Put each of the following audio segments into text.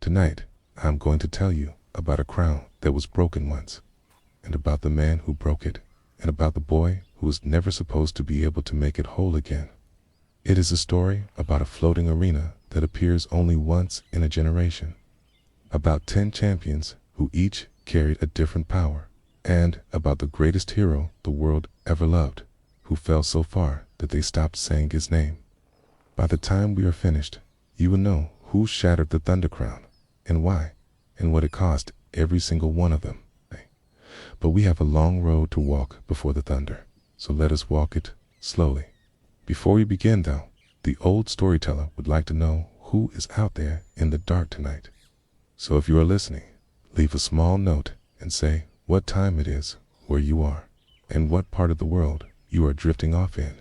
Tonight, I'm going to tell you about a crown that was broken once, and about the man who broke it, and about the boy who was never supposed to be able to make it whole again. It is a story about a floating arena that appears only once in a generation, about 10 champions who each carried a different power, and about the greatest hero the world ever loved, who fell so far that they stopped saying his name. By the time we are finished, you will know who shattered the Thunder Crown, and why, and what it cost every single one of them. But we have a long road to walk before the thunder, so let us walk it slowly. Before we begin though, the old storyteller would like to know who is out there in the dark tonight. So if you are listening, leave a small note and say what time it is, where you are, and what part of the world you are drifting off in.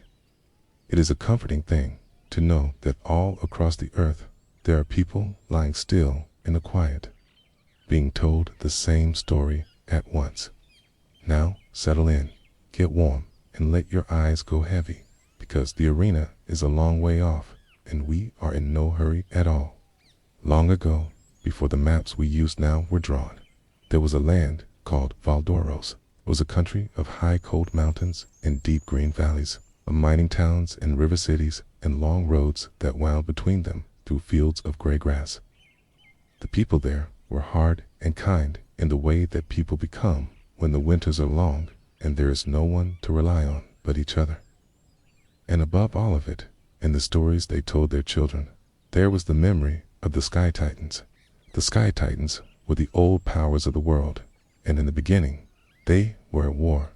It is a comforting thing to know that all across the earth there are people lying still in the quiet, being told the same story at once. Now settle in, get warm, and let your eyes go heavy, because the arena is a long way off, and we are in no hurry at all. Long ago, before the maps we use now were drawn, there was a land called Valdoros. It was a country of high cold mountains and deep green valleys, of mining towns and river cities and long roads that wound between them through fields of gray grass. The people there were hard and kind in the way that people become when the winters are long and there is no one to rely on but each other. And above all of it, in the stories they told their children, there was the memory of the Sky Titans. The Sky Titans were the old powers of the world, and in the beginning, they were at war.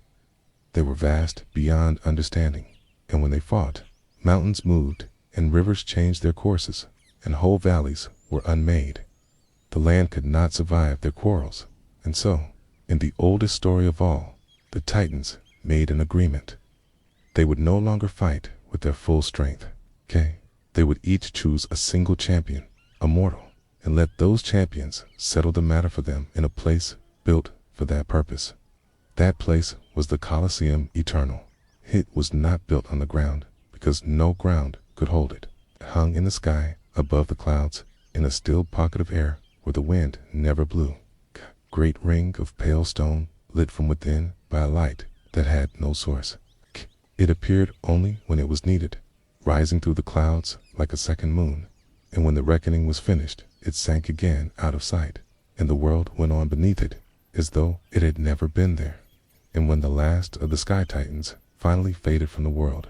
They were vast beyond understanding, and when they fought, mountains moved and rivers changed their courses, and whole valleys were unmade. The land could not survive their quarrels, and so, in the oldest story of all, the Titans made an agreement. They would no longer fight with their full strength, They would each choose a single champion, a mortal, and let those champions settle the matter for them in a place built for that purpose. That place was the Colosseum Eternal. It was not built on the ground, because no ground could hold it. It hung in the sky, above the clouds, in a still pocket of air where the wind never blew. Great ring of pale stone, lit from within by a light that had no source. It appeared only when it was needed, rising through the clouds like a second moon, and when the reckoning was finished, it sank again out of sight, and the world went on beneath it as though it had never been there. And when the last of the Sky Titans finally faded from the world,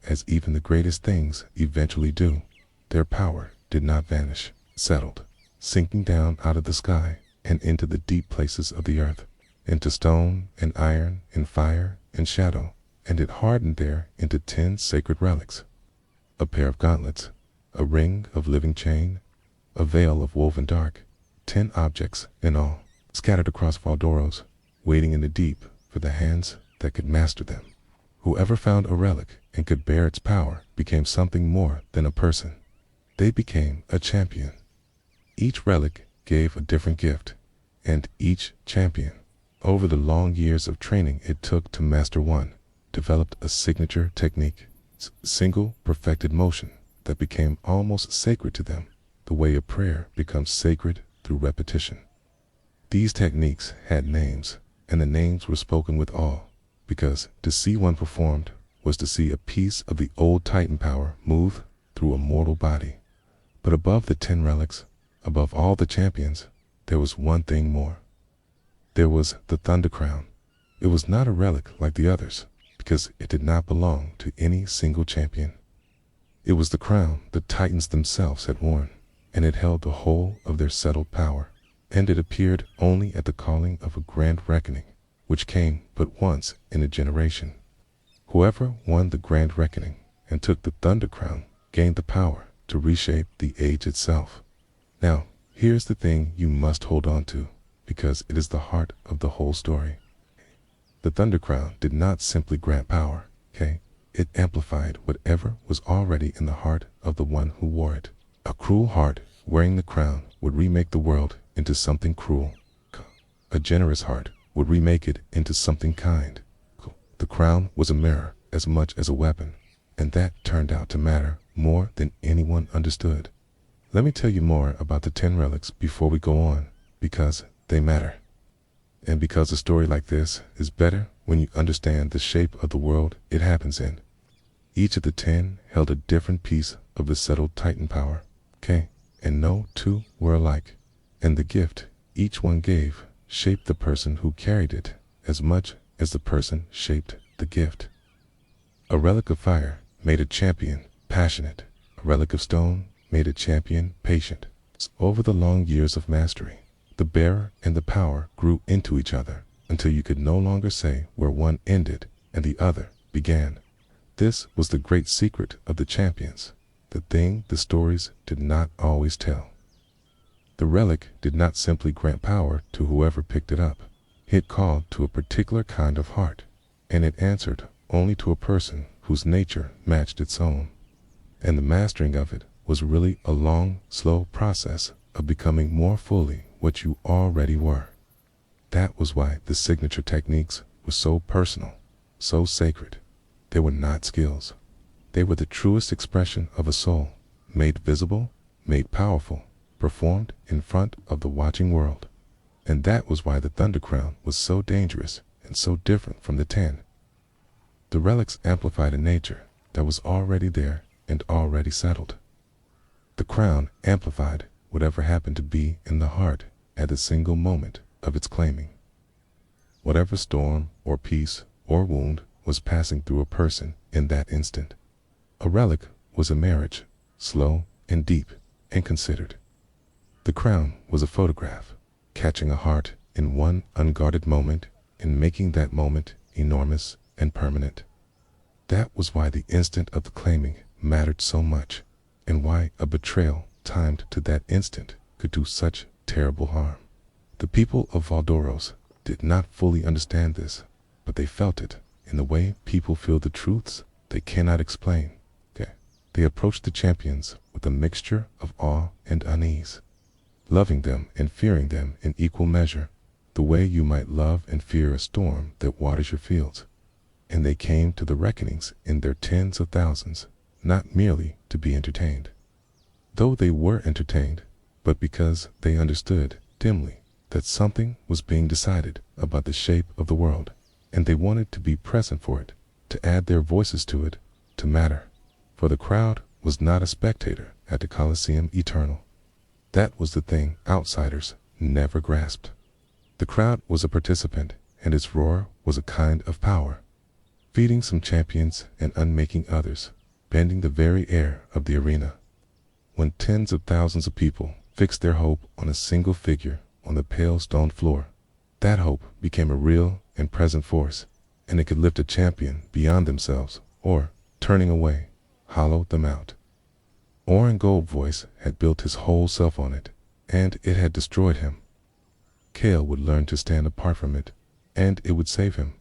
as even the greatest things eventually do, their power did not vanish, settled, sinking down out of the sky and into the deep places of the earth, into stone and iron and fire and shadow, and it hardened there into 10 sacred relics: a pair of gauntlets, a ring of living chain, a veil of woven dark, 10 objects in all, scattered across Valdoros, waiting in the deep for the hands that could master them. Whoever found a relic and could bear its power became something more than a person. They became a champion. Each relic gave a different gift, and each champion, over the long years of training it took to master one, developed a signature technique, single perfected motion that became almost sacred to them, the way a prayer becomes sacred through repetition. These techniques had names, and the names were spoken with awe, because to see one performed was to see a piece of the old Titan power move through a mortal body. But above the 10 relics, above all the champions, there was one thing more. There was the Thunder Crown. It was not a relic like the others, because it did not belong to any single champion. It was the crown the Titans themselves had worn, and it held the whole of their settled power, and it appeared only at the calling of a grand reckoning, which came but once in a generation. Whoever won the grand reckoning and took the Thunder Crown gained the power to reshape the age itself. Now, here's the thing you must hold on to, because it is the heart of the whole story. The Thunder Crown did not simply grant power, It amplified whatever was already in the heart of the one who wore it. A cruel heart wearing the crown would remake the world into something cruel. A generous heart would remake it into something kind. The crown was a mirror as much as a weapon, and that turned out to matter more than anyone understood. Let me tell you more about the 10 relics before we go on, because they matter. And because a story like this is better when you understand the shape of the world it happens in. Each of the 10 held a different piece of the settled Titan power, okay? And no two were alike. And the gift each one gave shaped the person who carried it as much as the person shaped the gift. A relic of fire made a champion passionate. A relic of stone made a champion patient. Over the long years of mastery, the bearer and the power grew into each other until you could no longer say where one ended and the other began. This was the great secret of the champions, the thing the stories did not always tell. The relic did not simply grant power to whoever picked it up. It called to a particular kind of heart, and it answered only to a person whose nature matched its own. And the mastering of it was really a long, slow process of becoming more fully what you already were. That was why the signature techniques were so personal, so sacred. They were not skills. They were the truest expression of a soul, made visible, made powerful, performed in front of the watching world. And that was why the Thunder Crown was so dangerous and so different from the 10. The relics amplified a nature that was already there and already settled. The crown amplified whatever happened to be in the heart at the single moment of its claiming. Whatever storm or peace or wound was passing through a person in that instant. A relic was a marriage, slow and deep and considered. The crown was a photograph, catching a heart in one unguarded moment and making that moment enormous and permanent. That was why the instant of the claiming mattered so much, and why a betrayal timed to that instant could do such terrible harm. The people of Valdoros did not fully understand this, but they felt it in the way people feel the truths they cannot explain. They approached the champions with a mixture of awe and unease, loving them and fearing them in equal measure, the way you might love and fear a storm that waters your fields. And they came to the reckonings in their tens of thousands, not merely to be entertained. Though they were entertained, but because they understood, dimly, that something was being decided about the shape of the world, and they wanted to be present for it, to add their voices to it, to matter. For the crowd was not a spectator at the Colosseum Eternal. That was the thing outsiders never grasped. The crowd was a participant, and its roar was a kind of power, feeding some champions and unmaking others, bending the very air of the arena. When tens of thousands of people fixed their hope on a single figure on the pale stone floor, that hope became a real and present force, and it could lift a champion beyond themselves, or, turning away, hollow them out. Orin Goldvoice had built his whole self on it, and it had destroyed him. Kale would learn to stand apart from it, and it would save him.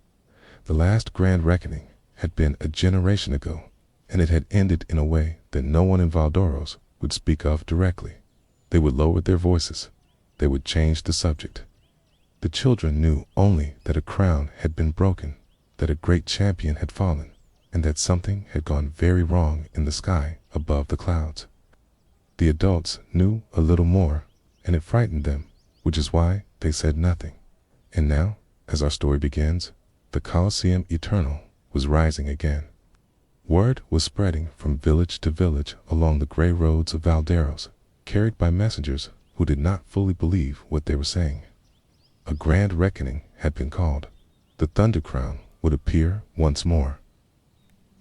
The last grand reckoning had been a generation ago, and it had ended in a way that no one in Valdoros would speak of directly. They would lower their voices. They would change the subject. The children knew only that a crown had been broken, that a great champion had fallen, and that something had gone very wrong in the sky above the clouds. The adults knew a little more, and it frightened them, which is why they said nothing. And now, as our story begins, the Colosseum Eternal was rising again. Word was spreading from village to village along the gray roads of Valderos, carried by messengers who did not fully believe what they were saying. A grand reckoning had been called. The Thunder Crown would appear once more,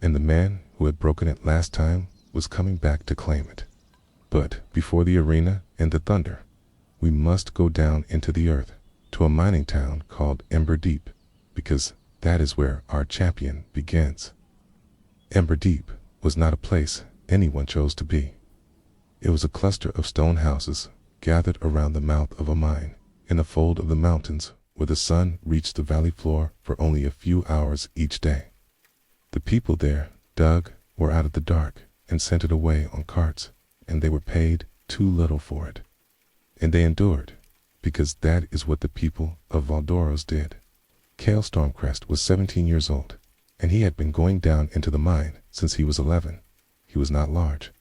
and the man who had broken it last time was coming back to claim it. But before the arena and the thunder, we must go down into the earth, to a mining town called Ember Deep, because that is where our champion begins. Ember Deep was not a place anyone chose to be. It was a cluster of stone houses gathered around the mouth of a mine, in a fold of the mountains where the sun reached the valley floor for only a few hours each day. The people there dug or out of the dark and sent it away on carts, and they were paid too little for it. And they endured, because that is what the people of Valdoros did. Kale Stormcrest was 17 years old, and he had been going down into the mine since he was 11. He was not large.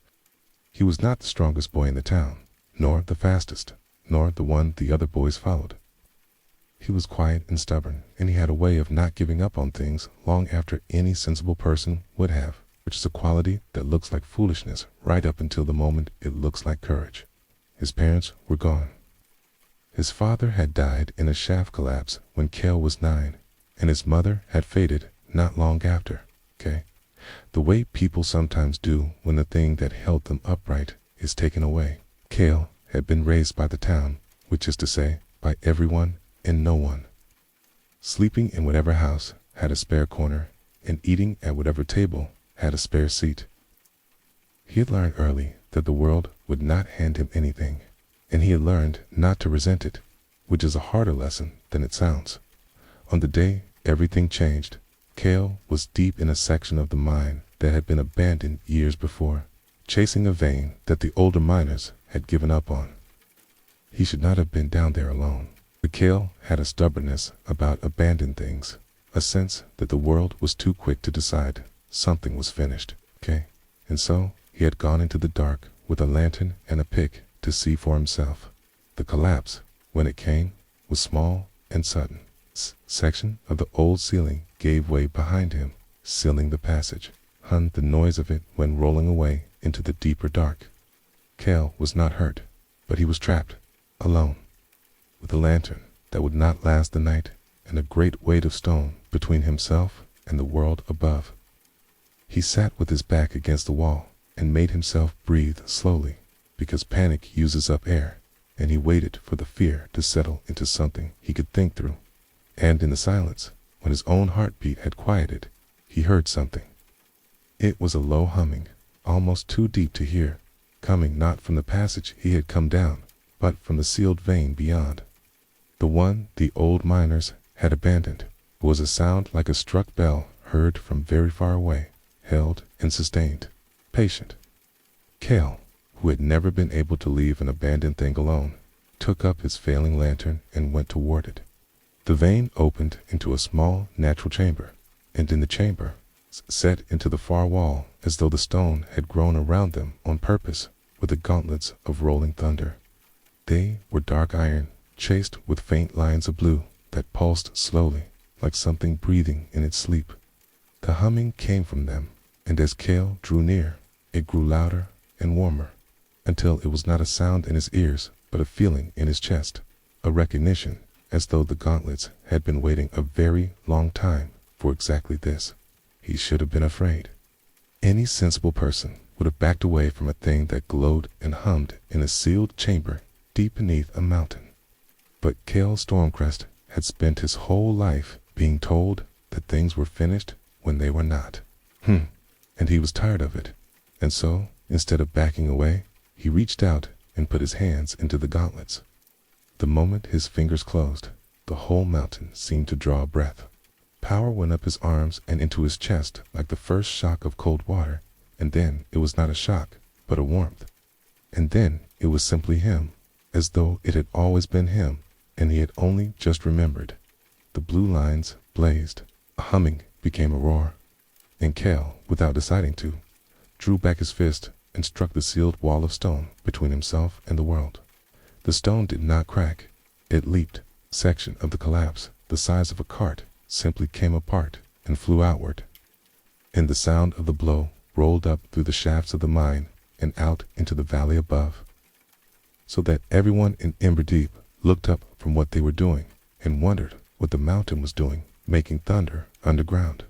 He was not the strongest boy in the town, nor the fastest, nor the one the other boys followed. He was quiet and stubborn, and he had a way of not giving up on things long after any sensible person would have, which is a quality that looks like foolishness right up until the moment it looks like courage. His parents were gone. His father had died in a shaft collapse when Cale was 9, and his mother had faded not long after. The way people sometimes do when the thing that held them upright is taken away. Cale had been raised by the town, which is to say, by everyone and no one. Sleeping in whatever house had a spare corner, and eating at whatever table had a spare seat. He had learned early that the world would not hand him anything, and he had learned not to resent it, which is a harder lesson than it sounds. On the day everything changed, Cale was deep in a section of the mine that had been abandoned years before, chasing a vein that the older miners had given up on. He should not have been down there alone. But Cale had a stubbornness about abandoned things, a sense that the world was too quick to decide something was finished. And so he had gone into the dark with a lantern and a pick to see for himself. The collapse, when it came, was small and sudden. Section of the old ceiling gave way behind him, sealing the passage. The noise of it went rolling away into the deeper dark. Cale was not hurt, but he was trapped, alone, with a lantern that would not last the night and a great weight of stone between himself and the world above. He sat with his back against the wall and made himself breathe slowly, because panic uses up air, and he waited for the fear to settle into something he could think through. And in the silence, when his own heartbeat had quieted, he heard something. It was a low humming, almost too deep to hear, coming not from the passage he had come down, but from the sealed vein beyond. The one the old miners had abandoned. It was a sound like a struck bell heard from very far away, held and sustained, patient. Cale, who had never been able to leave an abandoned thing alone, took up his failing lantern and went toward it. The vein opened into a small natural chamber, and in the chamber, set into the far wall as though the stone had grown around them on purpose, were the gauntlets of rolling thunder. They were dark iron, chased with faint lines of blue that pulsed slowly, like something breathing in its sleep. The humming came from them, and as Cale drew near, it grew louder and warmer, until it was not a sound in his ears, but a feeling in his chest, a recognition, as though the gauntlets had been waiting a very long time for exactly this. He should have been afraid. Any sensible person would have backed away from a thing that glowed and hummed in a sealed chamber deep beneath a mountain. But Cale Stormcrest had spent his whole life being told that things were finished when they were not. And he was tired of it. And so, instead of backing away, he reached out and put his hands into the gauntlets. The moment his fingers closed, the whole mountain seemed to draw a breath. Power went up his arms and into his chest like the first shock of cold water, and then it was not a shock, but a warmth. And then it was simply him, as though it had always been him, and he had only just remembered. The blue lines blazed, a humming became a roar, and Cale, without deciding to, drew back his fist and struck the sealed wall of stone between himself and the world. The stone did not crack, it leaped. Section of the collapse, the size of a cart, simply came apart and flew outward. And the sound of the blow rolled up through the shafts of the mine and out into the valley above, so that everyone in Ember Deep looked up from what they were doing and wondered what the mountain was doing, making thunder underground.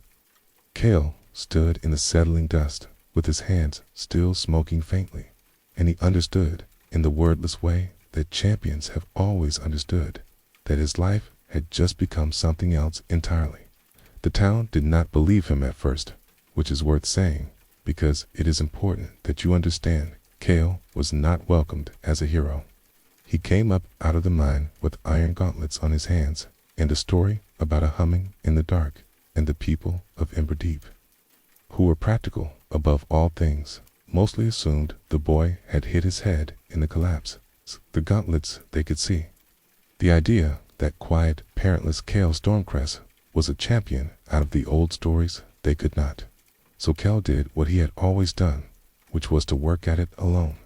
Cale stood in the settling dust with his hands still smoking faintly, and he understood in the wordless way that champions have always understood, that his life had just become something else entirely. The town did not believe him at first, which is worth saying, because it is important that you understand Cale was not welcomed as a hero. He came up out of the mine with iron gauntlets on his hands and a story about a humming in the dark and the people of Ember Deep, who were practical above all things, mostly assumed the boy had hit his head in the collapse. The gauntlets they could see. The idea that quiet, parentless Cale Stormcrest was a champion out of the old stories they could not. So Cale did what he had always done, which was to work at it alone.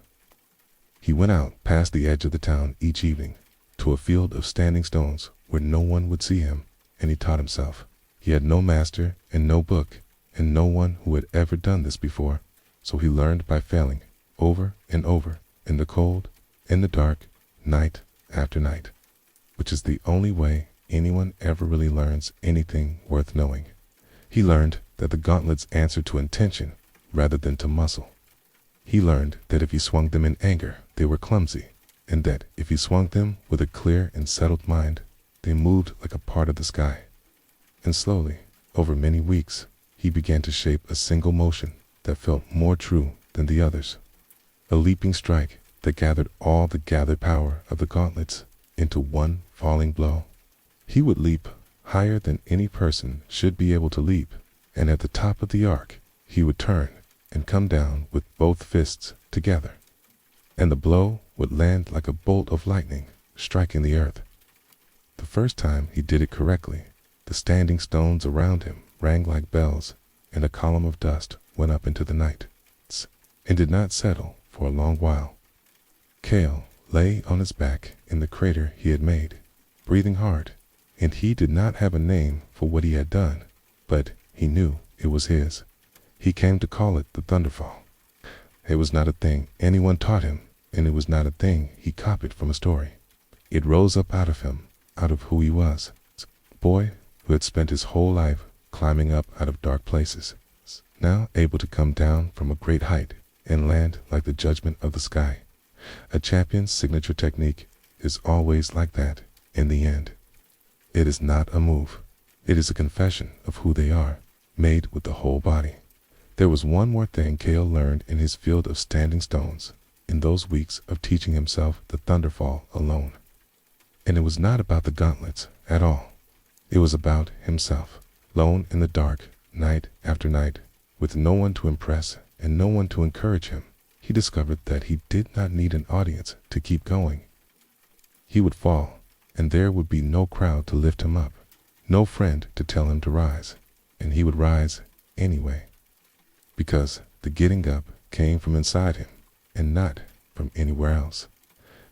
He went out past the edge of the town each evening to a field of standing stones where no one would see him, and he taught himself. He had no master and no book, and no one who had ever done this before, so he learned by failing, over and over, in the cold, in the dark, night after night, which is the only way anyone ever really learns anything worth knowing. He learned that the gauntlets answered to intention rather than to muscle. He learned that if he swung them in anger, they were clumsy, and that if he swung them with a clear and settled mind, they moved like a part of the sky. And slowly, over many weeks, he began to shape a single motion that felt more true than the others. A leaping strike that gathered all the gathered power of the gauntlets into one falling blow. He would leap higher than any person should be able to leap, and at the top of the arc, he would turn and come down with both fists together, and the blow would land like a bolt of lightning striking the earth. The first time he did it correctly, the standing stones around him rang like bells, and a column of dust went up into the night, and did not settle for a long while. Kale lay on his back in the crater he had made, breathing hard, and he did not have a name for what he had done, but he knew it was his. He came to call it the Thunderfall. It was not a thing anyone taught him, and it was not a thing he copied from a story. It rose up out of him, out of who he was, a boy who had spent his whole life climbing up out of dark places, now able to come down from a great height and land like the judgment of the sky. A champion's signature technique is always like that in the end. It is not a move. It is a confession of who they are, made with the whole body. There was one more thing Kale learned in his field of standing stones, in those weeks of teaching himself the Thunderfall alone. And it was not about the gauntlets at all. It was about himself, lone in the dark, night after night, with no one to impress and no one to encourage him. He discovered that he did not need an audience to keep going. He would fall, and there would be no crowd to lift him up, no friend to tell him to rise, and he would rise anyway, because the getting up came from inside him and not from anywhere else.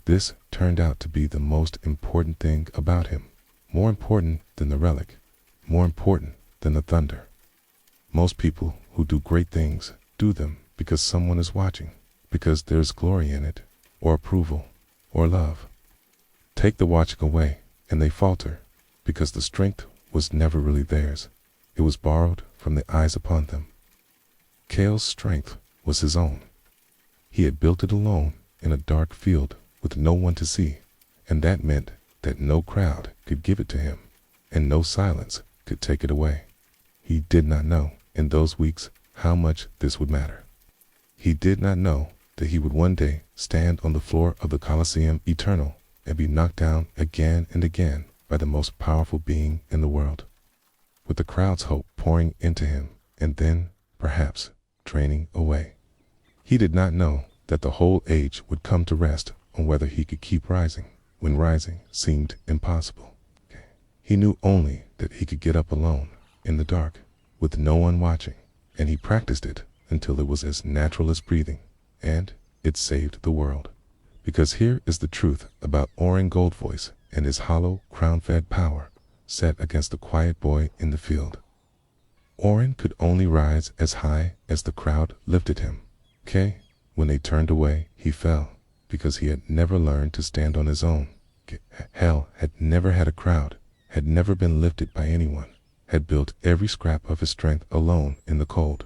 This turned out to be the most important thing about him, more important than the relic, more important than the thunder. Most people who do great things do them because someone is watching, because there's glory in it, or approval, or love. Take the watching away, and they falter, because the strength was never really theirs. It was borrowed from the eyes upon them. Kale's strength was his own. He had built it alone in a dark field with no one to see, and that meant that no crowd could give it to him, and no silence could take it away. He did not know in those weeks how much this would matter. He did not know that he would one day stand on the floor of the Colosseum eternal and be knocked down again and again by the most powerful being in the world, with the crowd's hope pouring into him and then, perhaps, draining away. He did not know that the whole age would come to rest on whether he could keep rising when rising seemed impossible. He knew only that he could get up alone in the dark with no one watching, and he practiced it until it was as natural as breathing, and it saved the world. Because here is the truth about Oren Goldvoice and his hollow, crown-fed power set against the quiet boy in the field. Oren could only rise as high as the crowd lifted him. When they turned away, he fell, because he had never learned to stand on his own. Hell had never had a crowd, had never been lifted by anyone, had built every scrap of his strength alone in the cold.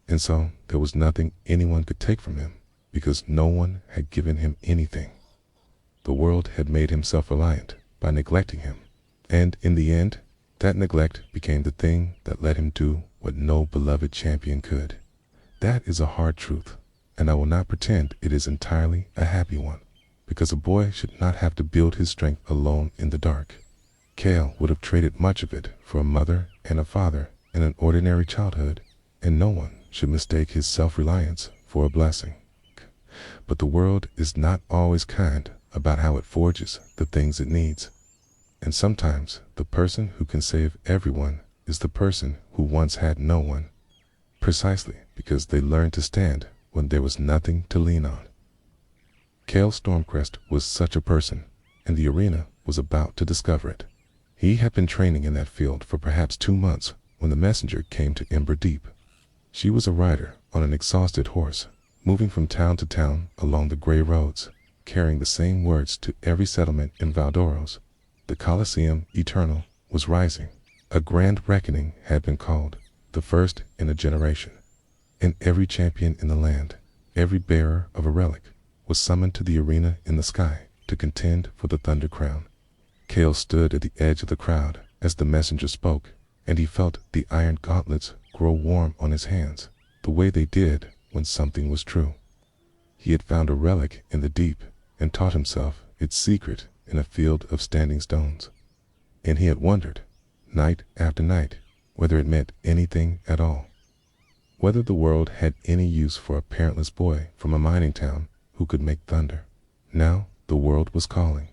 And so there was nothing anyone could take from him, because no one had given him anything. The world had made him self-reliant by neglecting him, and in the end, that neglect became the thing that let him do what no beloved champion could. That is a hard truth, and I will not pretend it is entirely a happy one, because a boy should not have to build his strength alone in the dark. Kale would have traded much of it for a mother and a father and an ordinary childhood, and no one should mistake his self-reliance for a blessing. But the world is not always kind about how it forges the things it needs. And sometimes the person who can save everyone is the person who once had no one, precisely because they learned to stand when there was nothing to lean on. Kale Stormcrest was such a person, and the arena was about to discover it. He had been training in that field for perhaps 2 months when the messenger came to Ember Deep. She was a rider on an exhausted horse, moving from town to town along the gray roads, carrying the same words to every settlement in Valdoros. The Colosseum Eternal was rising. A grand reckoning had been called, the first in a generation. And every champion in the land, every bearer of a relic, was summoned to the arena in the sky to contend for the Thunder Crown. Kale stood at the edge of the crowd as the messenger spoke, and he felt the iron gauntlets grow warm on his hands, the way they did when something was true. He had found a relic in the deep and taught himself its secret in a field of standing stones. And he had wondered, night after night, whether it meant anything at all. Whether the world had any use for a parentless boy from a mining town who could make thunder. Now the world was calling.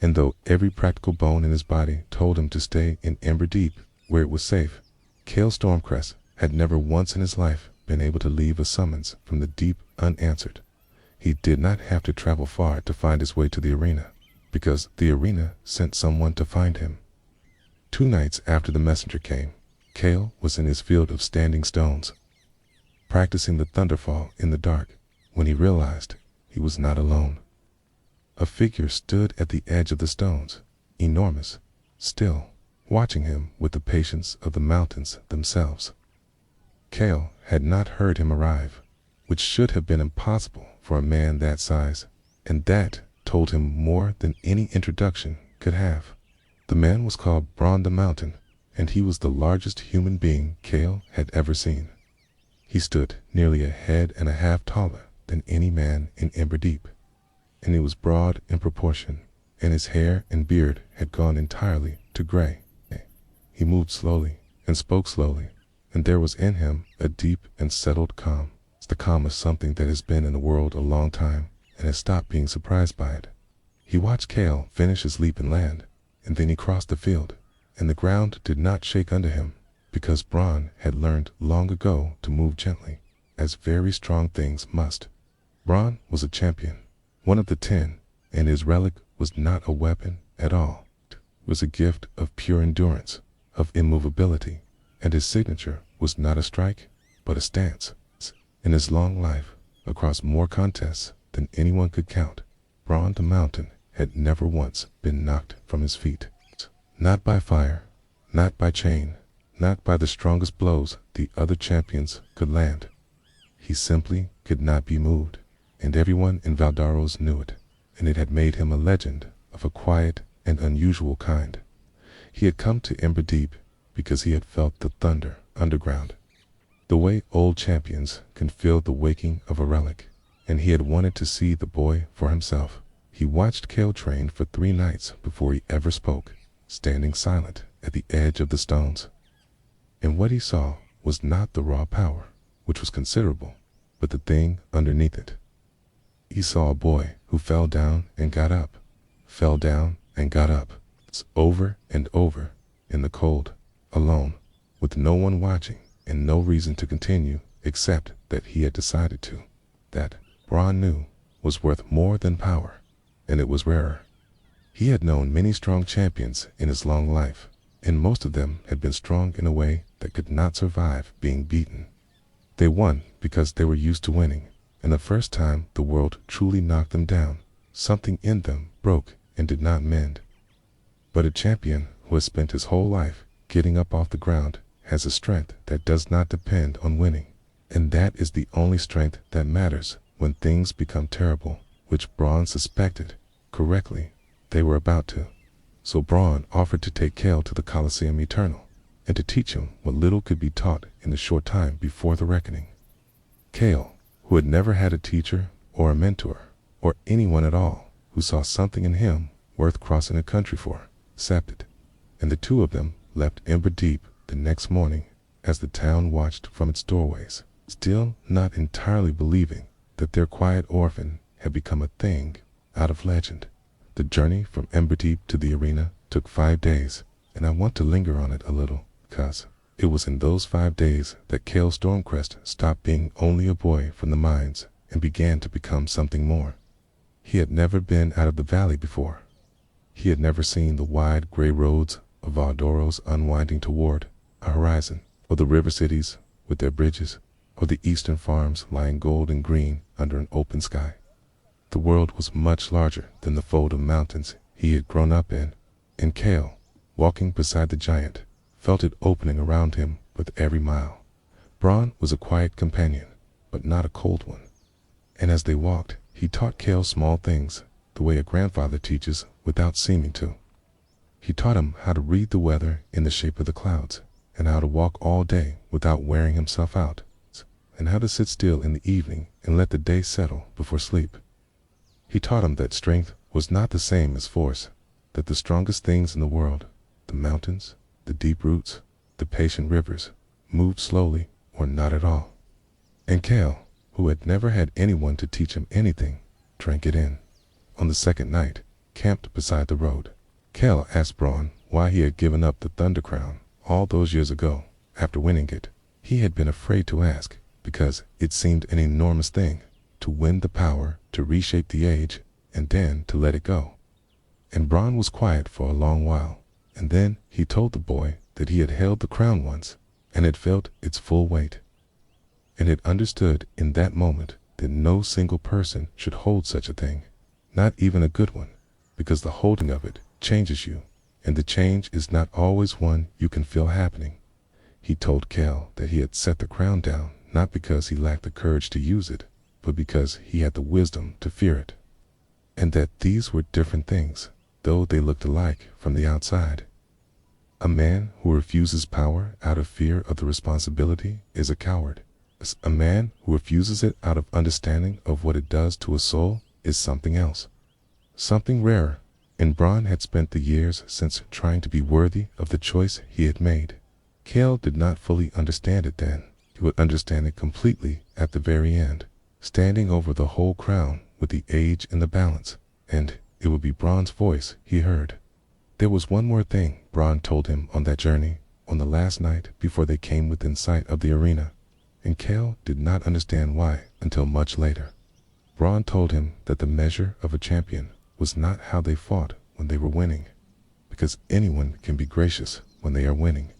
And though every practical bone in his body told him to stay in Ember Deep, where it was safe, Kale Stormcrest had never once in his life been able to leave a summons from the deep unanswered. He did not have to travel far to find his way to the arena, because the arena sent someone to find him. 2 nights after the messenger came, Kale was in his field of standing stones, practicing the thunderfall in the dark, when he realized he was not alone. A figure stood at the edge of the stones, enormous, still, watching him with the patience of the mountains themselves. Kale had not heard him arrive, which should have been impossible for a man that size, and that told him more than any introduction could have. The man was called Braun the Mountain, and he was the largest human being Kale had ever seen. He stood nearly a head and a half taller than any man in Ember Deep, and he was broad in proportion, and his hair and beard had gone entirely to gray. He moved slowly and spoke slowly, and there was in him a deep and settled calm. The calm of something that has been in the world a long time and has stopped being surprised by it. He watched Kale finish his leap and land, and then he crossed the field, and the ground did not shake under him, because Braun had learned long ago to move gently, as very strong things must. Braun was a champion, one of the 10, and his relic was not a weapon at all. It was a gift of pure endurance, of immovability, and his signature was not a strike, but a stance. In his long life, across more contests than anyone could count, Braun the Mountain had never once been knocked from his feet. Not by fire, not by chain, not by the strongest blows the other champions could land. He simply could not be moved, and everyone in Valdoros knew it, and it had made him a legend of a quiet and unusual kind. He had come to Ember Deep because he had felt the thunder underground, the way old champions can feel the waking of a relic, and he had wanted to see the boy for himself. He watched Kale train for 3 nights before he ever spoke, standing silent at the edge of the stones. And what he saw was not the raw power, which was considerable, but the thing underneath it. He saw a boy who fell down and got up, fell down and got up, over and over, in the cold, alone, with no one watching, and no reason to continue except that he had decided to. That, Braun knew, was worth more than power, and it was rarer. He had known many strong champions in his long life, and most of them had been strong in a way that could not survive being beaten. They won because they were used to winning, and the first time the world truly knocked them down, something in them broke and did not mend. But a champion who has spent his whole life getting up off the ground has a strength that does not depend on winning, and that is the only strength that matters when things become terrible, which Braun suspected, correctly, they were about to. So Braun offered to take Kale to the Colosseum Eternal, and to teach him what little could be taught in the short time before the reckoning. Kale, who had never had a teacher or a mentor, or anyone at all who saw something in him worth crossing a country for, accepted, and the 2 of them left Ember Deep the next morning as the town watched from its doorways, still not entirely believing that their quiet orphan had become a thing out of legend. The journey from Ember Deep to the arena took 5 days, and I want to linger on it a little, because It was in those 5 days that Kale Stormcrest stopped being only a boy from the mines and began to become something more. He had never been out of the valley before. He had never seen the wide gray roads of Valdoros unwinding toward a horizon, or the river cities with their bridges, or the eastern farms lying gold and green under an open sky. The world was much larger than the fold of mountains he had grown up in, and Kale, walking beside the giant, felt it opening around him with every mile. Bron was a quiet companion, but not a cold one. And as they walked, he taught Kale small things, the way a grandfather teaches without seeming to. He taught him how to read the weather in the shape of the clouds, and how to walk all day without wearing himself out, and how to sit still in the evening and let the day settle before sleep. He taught him that strength was not the same as force, that the strongest things in the world, the mountains, the deep roots, the patient rivers, moved slowly or not at all. And Kale, who had never had anyone to teach him anything, drank it in. On the second night, camped beside the road, Kale asked Bron why he had given up the Thunder Crown all those years ago after winning it. He had been afraid to ask because it seemed an enormous thing to win the power to reshape the age and then to let it go. And Bron was quiet for a long while, and then he told the boy that he had held the crown once and had felt its full weight, and had understood in that moment that no single person should hold such a thing, not even a good one, because the holding of it changes you, and the change is not always one you can feel happening. He told Kale that he had set the crown down not because he lacked the courage to use it, but because he had the wisdom to fear it, and that these were different things, though they looked alike from the outside. A man who refuses power out of fear of the responsibility is a coward. A man who refuses it out of understanding of what it does to a soul is something else, something rarer, and Bron had spent the years since trying to be worthy of the choice he had made. Kale did not fully understand it then. He would understand it completely at the very end, standing over the whole crown with the age in the balance, and it would be Bron's voice he heard. There was one more thing Bron told him on that journey, on the last night before they came within sight of the arena, and Kale did not understand why until much later. Bron told him that the measure of a champion was not how they fought when they were winning, because anyone can be gracious when they are winning.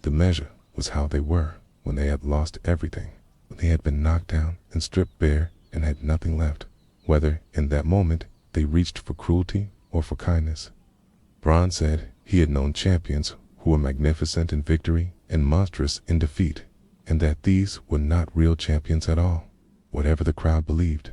The measure was how they were when they had lost everything, when they had been knocked down and stripped bare and had nothing left, whether in that moment they reached for cruelty or for kindness. Bron said he had known champions who were magnificent in victory and monstrous in defeat, and that these were not real champions at all, whatever the crowd believed.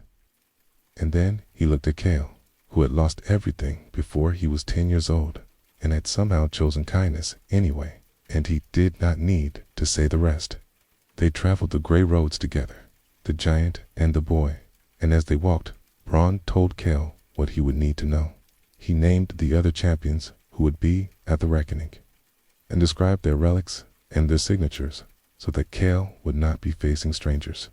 And then he looked at Kale, who had lost everything before he was 10 years old, and had somehow chosen kindness anyway, and he did not need to say the rest. They traveled the gray roads together, the giant and the boy, and as they walked, Bron told Kale what he would need to know. He named the other champions who would be at the reckoning, and described their relics and their signatures so that Kale would not be facing strangers.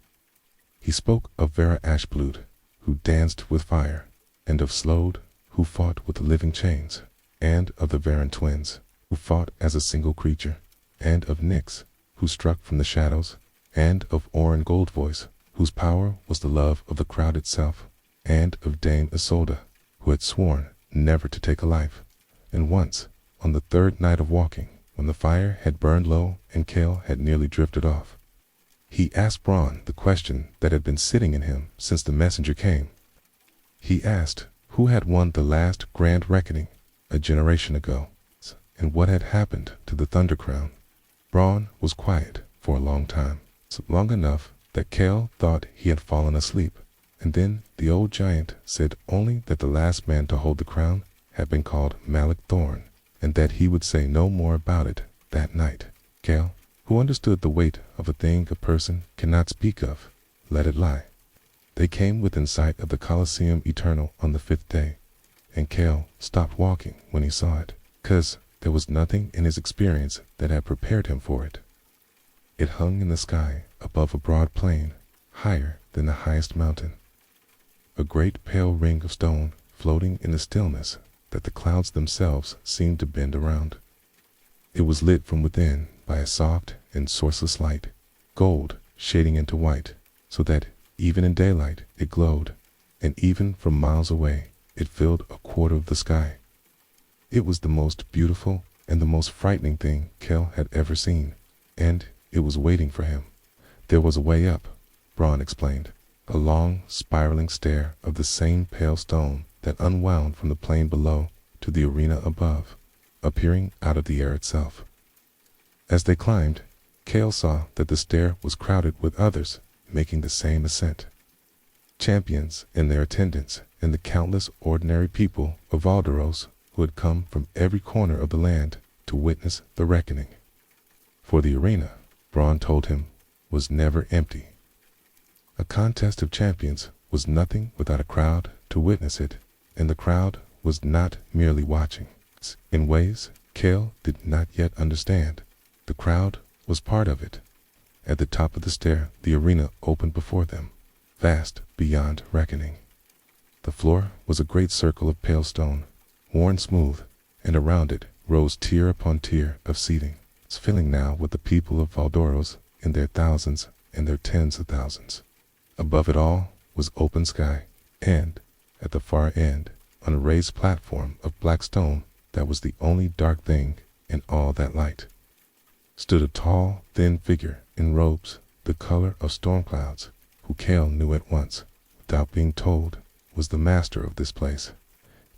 He spoke of Vera Ashblood, who danced with fire, and of Slode, who fought with the living chains, and of the Varan twins, who fought as a single creature, and of Nyx, who struck from the shadows, and of Orin Goldvoice, whose power was the love of the crowd itself, and of Dame Isolde, who had sworn never to take a life. And once, on the third night of walking, when the fire had burned low and Kale had nearly drifted off, he asked Bron the question that had been sitting in him since the messenger came. He asked who had won the last grand reckoning a generation ago, and what had happened to the Thunder Crown. Bron was quiet for a long time, so long enough that Kale thought he had fallen asleep, and then the old giant said only that the last man to hold the crown had been called Malik Thorn, and that he would say no more about it that night. Kale, who understood the weight of a thing a person cannot speak of, let it lie. They came within sight of the Colosseum Eternal on the 5th day, and Kale stopped walking when he saw it, 'cause there was nothing in his experience that had prepared him for it. It hung in the sky above a broad plain, higher than the highest mountain, a great pale ring of stone floating in the stillness that the clouds themselves seemed to bend around. It was lit from within by a soft and sourceless light, gold shading into white, so that even in daylight it glowed, and even from miles away it filled a quarter of the sky. It was the most beautiful and the most frightening thing Kel had ever seen, and it was waiting for him. There was a way up, Braun explained, a long, spiraling stair of the same pale stone that unwound from the plain below to the arena above, appearing out of the air itself. As they climbed, Cale saw that the stair was crowded with others making the same ascent. Champions and their attendants and the countless ordinary people of Valderos who had come from every corner of the land to witness the reckoning. For the arena, Braun told him, was never empty. A contest of champions was nothing without a crowd to witness it, and the crowd was not merely watching. In ways Cale did not yet understand, the crowd was part of it. At the top of the stair, the arena opened before them, vast beyond reckoning. The floor was a great circle of pale stone, worn smooth, and around it rose tier upon tier of seating, filling now with the people of Valdoros in their thousands and their tens of thousands. Above it all was open sky, and, at the far end, on a raised platform of black stone that was the only dark thing in all that light, stood a tall, thin figure in robes the color of storm clouds, who Cale knew at once, without being told, was the master of this place.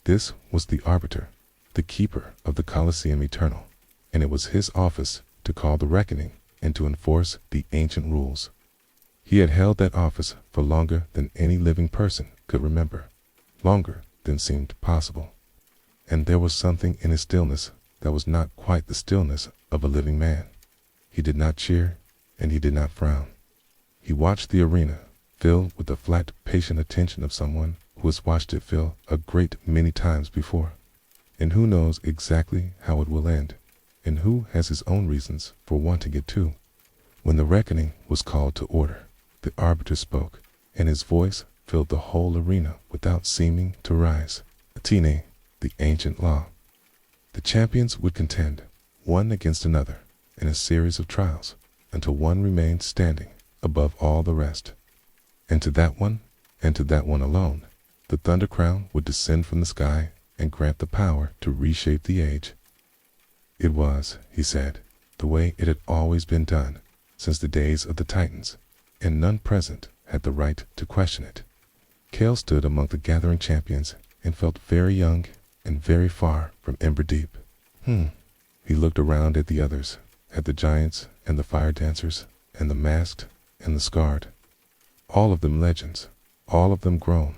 This was the arbiter, the keeper of the Colosseum Eternal, and it was his office to call the reckoning and to enforce the ancient rules. He had held that office for longer than any living person could remember, longer than seemed possible. And there was something in his stillness that was not quite the stillness of a living man. He did not cheer, and he did not frown. He watched the arena, filled with the flat, patient attention of someone who has watched it fill a great many times before, and who knows exactly how it will end, and who has his own reasons for wanting it too. When the reckoning was called to order, the arbiter spoke, and his voice filled the whole arena without seeming to rise. Atene, the ancient law. The champions would contend, one against another, in a series of trials, until one remained standing above all the rest. And to that one, and to that one alone, the thunder crown would descend from the sky and grant the power to reshape the age. It was, he said, the way it had always been done since the days of the Titans, and none present had the right to question it. Cale stood among the gathering champions and felt very young and very far from Ember Deep. He looked around at the others, at the giants and the fire dancers and the masked and the scarred. All of them legends, all of them grown,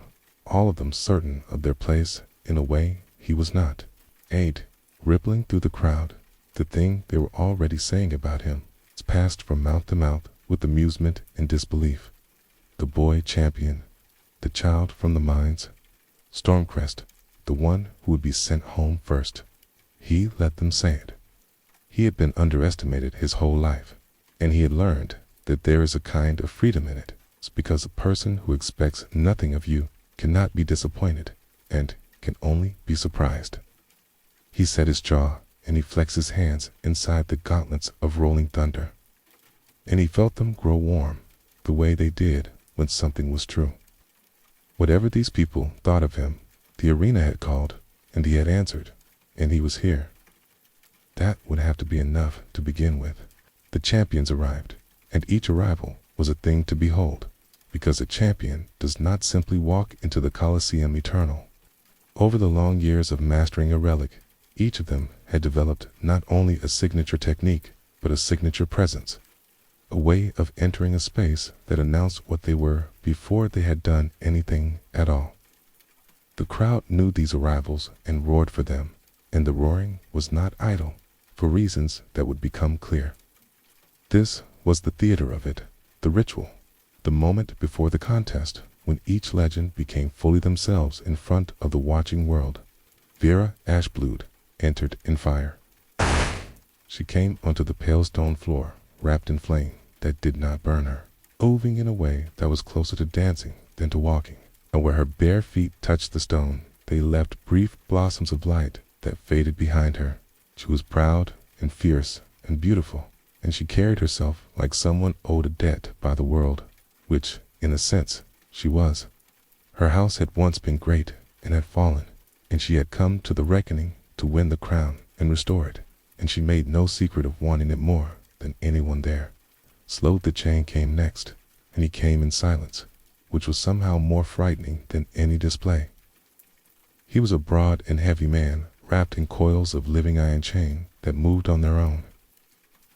all of them certain of their place in a way he was not. Aid, rippling through the crowd, the thing they were already saying about him, passed from mouth to mouth with amusement and disbelief. The boy champion, the child from the mines, Stormcrest, the one who would be sent home first. He let them say it. He had been underestimated his whole life, and he had learned that there is a kind of freedom in it. It's because a person who expects nothing of you cannot be disappointed and can only be surprised. He set his jaw and he flexed his hands inside the gauntlets of rolling thunder, and he felt them grow warm the way they did when something was true. Whatever these people thought of him, the arena had called, and he had answered, and he was here. That would have to be enough to begin with. The champions arrived, and each arrival was a thing to behold, because a champion does not simply walk into the Colosseum Eternal. Over the long years of mastering a relic, each of them had developed not only a signature technique, but a signature presence, a way of entering a space that announced what they were before they had done anything at all. The crowd knew these arrivals and roared for them, and the roaring was not idle, for reasons that would become clear. This was the theater of it, the ritual, the moment before the contest when each legend became fully themselves in front of the watching world. Vera Ashblood entered in fire. She came onto the pale stone floor, wrapped in flame that did not burn her, moving in a way that was closer to dancing than to walking, and where her bare feet touched the stone, they left brief blossoms of light that faded behind her. She was proud and fierce and beautiful, and she carried herself like someone owed a debt by the world, which, in a sense, she was. Her house had once been great and had fallen, and she had come to the reckoning to win the crown and restore it, and she made no secret of wanting it more than anyone there. Sloth the Chain came next, and he came in silence, which was somehow more frightening than any display. He was a broad and heavy man, wrapped in coils of living iron chain that moved on their own,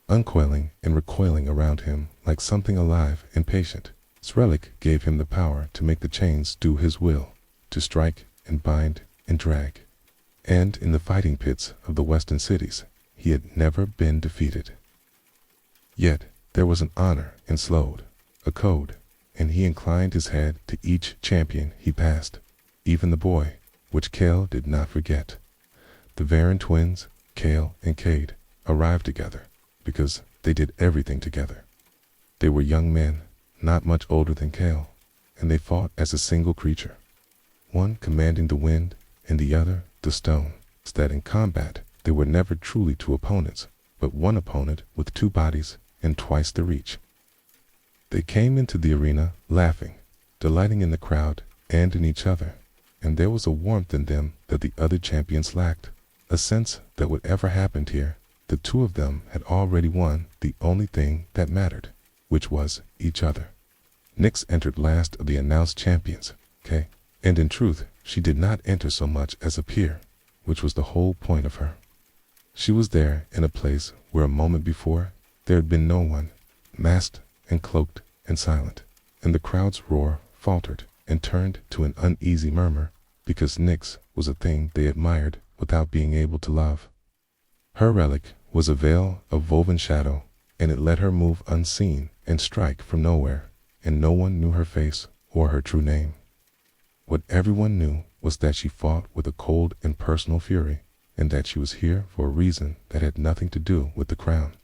uncoiling and recoiling around him like something alive and patient. His relic gave him the power to make the chains do his will, to strike and bind and drag. And in the fighting pits of the western cities, he had never been defeated. Yet there was an honor in Slode, a code, and he inclined his head to each champion he passed, even the boy, which Kale did not forget. The Varan twins, Kale and Cade, arrived together because they did everything together. They were young men, not much older than Kale, and they fought as a single creature, one commanding the wind and the other the stone, so that in combat they were never truly two opponents, but one opponent with two bodies and twice the reach. They came into the arena laughing, delighting in the crowd and in each other, and there was a warmth in them that the other champions lacked, a sense that whatever happened here, the two of them had already won the only thing that mattered, which was each other. Nyx entered last of the announced champions, Kay, and in truth she did not enter so much as appear, which was the whole point of her. She was there in a place where a moment before there had been no one, masked and cloaked and silent, and the crowd's roar faltered and turned to an uneasy murmur, because Nyx was a thing they admired without being able to love. Her relic was a veil of woven shadow, and it let her move unseen and strike from nowhere, and no one knew her face or her true name. What everyone knew was that she fought with a cold and personal fury, and that she was here for a reason that had nothing to do with the crown.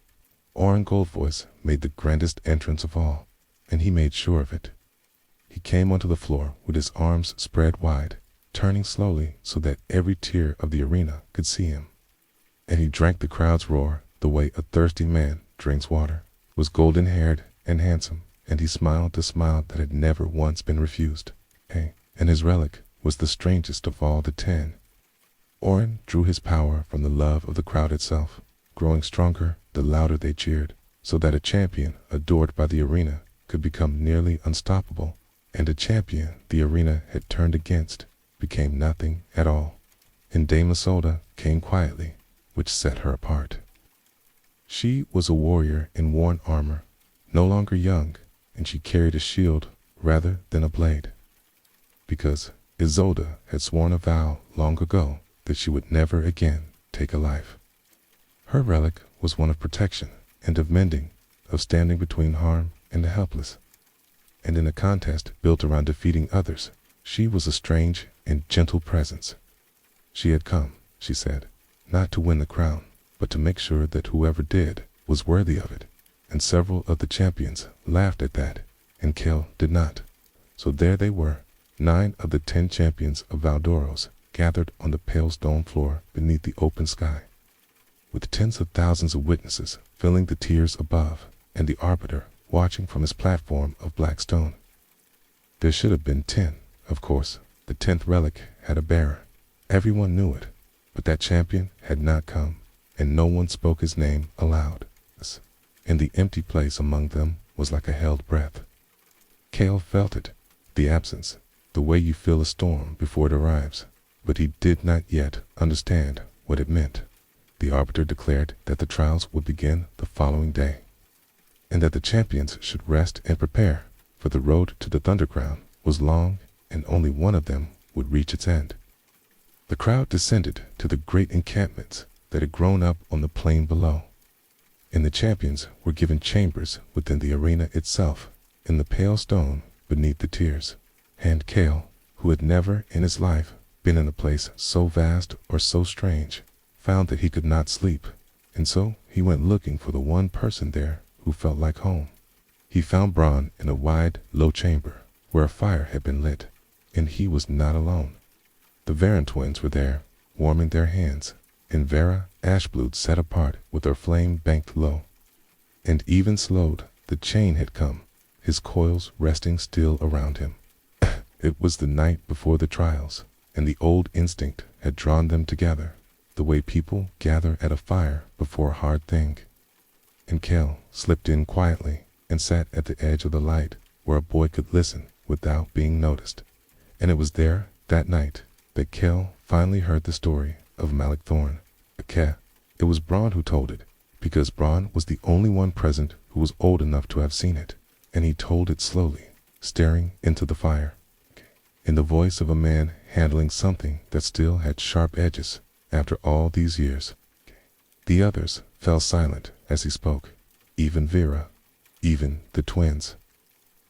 Orin Goldvoice made the grandest entrance of all, and he made sure of it. He came onto the floor with his arms spread wide, turning slowly so that every tear of the arena could see him. And he drank the crowd's roar the way a thirsty man drinks water, was golden-haired and handsome, and he smiled the smile that had never once been refused. Hey, and his relic was the strangest of all the 10. Orin drew his power from the love of the crowd itself, growing stronger the louder they cheered, so that a champion adored by the arena could become nearly unstoppable, and a champion the arena had turned against became nothing at all. And Dame Isolde came quietly, which set her apart. She was a warrior in worn armor, no longer young, and she carried a shield rather than a blade, because Isolde had sworn a vow long ago that she would never again take a life. Her relic was one of protection and of mending, of standing between harm and the helpless. And in a contest built around defeating others, she was a strange and gentle presence. She had come, she said, not to win the crown, but to make sure that whoever did was worthy of it. And several of the champions laughed at that, and Kale did not. So there they were, 9 of the 10 champions of Valdoros, gathered on the pale stone floor beneath the open sky, with tens of thousands of witnesses filling the tiers above, and the arbiter watching from his platform of black stone. There should have been 10, of course. The 10th relic had a bearer. Everyone knew it, but that champion had not come, and no one spoke his name aloud. And the empty place among them was like a held breath. Kale felt it, the absence, the way you feel a storm before it arrives, but he did not yet understand what it meant. The arbiter declared that the trials would begin the following day, and that the champions should rest and prepare, for the road to the Thunder Crown was long, and only one of them would reach its end. The crowd descended to the great encampments that had grown up on the plain below, and the champions were given chambers within the arena itself, in the pale stone beneath the tiers. And Kale, who had never in his life been in a place so vast or so strange, found that he could not sleep, and so he went looking for the one person there who felt like home. He found Bronn in a wide, low chamber where a fire had been lit, and he was not alone. The Varan twins were there, warming their hands, and Vera Ashblood sat apart with her flame banked low. and even slowed. The chain had come, his coils resting still around him. It was the night before the trials, and the old instinct had drawn them together, the way people gather at a fire before a hard thing. And Kel slipped in quietly and sat at the edge of the light where a boy could listen without being noticed. And it was there, that night, that Kel finally heard the story of Malik Thorn. It was Braun who told it, because Braun was the only one present who was old enough to have seen it, and he told it slowly, staring into the fire, in the voice of a man handling something that still had sharp edges after all these years. The others fell silent as he spoke, even Vera, even the twins,